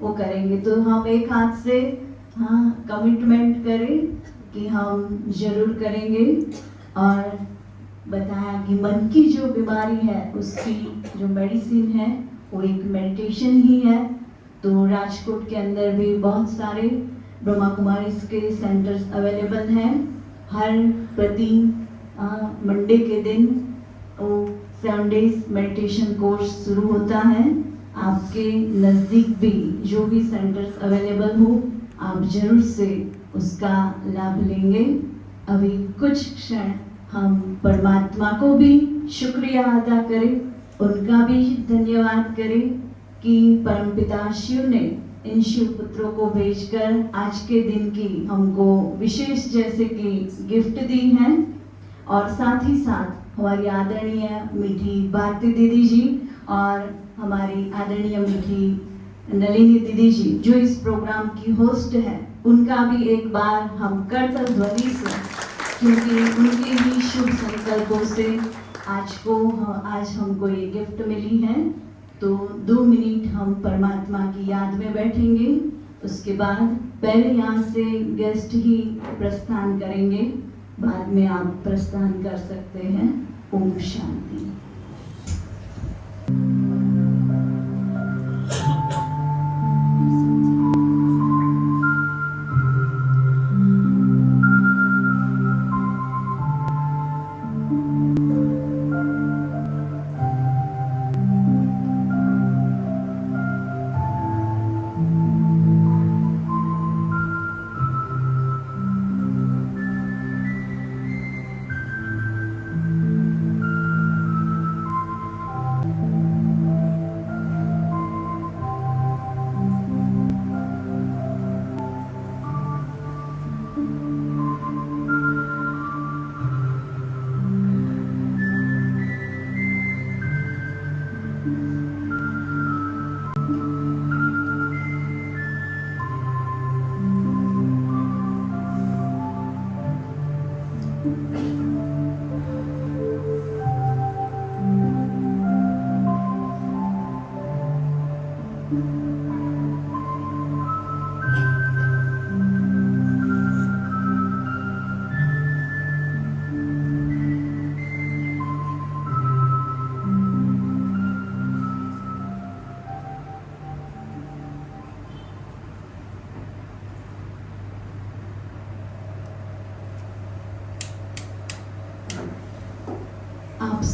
वो करेंगे। तो हम एक हाथ से कमिटमेंट करें कि हम जरूर करेंगे। और बताया कि मन की जो बीमारी है उसकी जो मेडिसिन है वो एक मेडिटेशन ही है। तो राजकोट के अंदर भी बहुत सारे ब्रह्मा कुमारी के सेंटर्स अवेलेबल हैं। हर प्रति मंडे के दिन वो 7 डेज मेडिटेशन कोर्स शुरू होता है। आपके नज़दीक भी जो भी सेंटर्स अवेलेबल हो, आप जरूर से उसका लाभ लेंगे। अभी कुछ क्षण हम परमात्मा को भी शुक्रिया अदा करें, उनका भी धन्यवाद करें कि परमपिता शिव ने इन शिव पुत्रों को भेजकर आज के दिन की हमको विशेष जैसे कि गिफ्ट दी है। और साथ ही साथ हमारी आदरणीय मीठी भारती दीदी जी और हमारी आदरणीय मीठी नलिनी दीदी जी जो इस प्रोग्राम की होस्ट है, उनका भी एक बार हम करतल ध्वनि से, क्योंकि उनके ही शुभ संकल्पों से आज हमको ये गिफ्ट मिली है। तो 2 मिनट हम परमात्मा की याद में बैठेंगे। उसके बाद पहले यहाँ से गेस्ट ही प्रस्थान करेंगे, बाद में आप प्रस्थान कर सकते हैं। ओम शांति।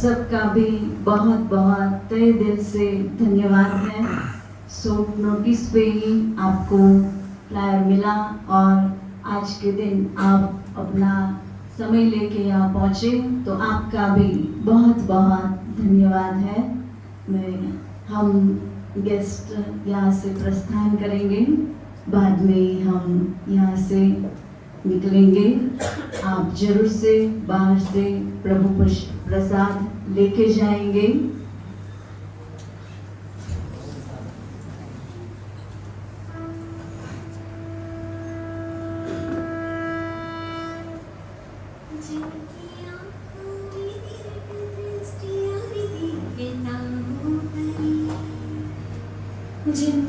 सबका भी बहुत बहुत तहे दिल से धन्यवाद है। शॉर्ट नोटिस पे ही आपको फ्लायर मिला और आज के दिन आप अपना समय लेके यहाँ पहुँचे, तो आपका भी बहुत बहुत धन्यवाद है। हम गेस्ट यहाँ से प्रस्थान करेंगे, बाद में हम यहाँ से निकलेंगे। आप जरूर से बाहर से प्रभु प्रसाद लेके जाएंगे। जिन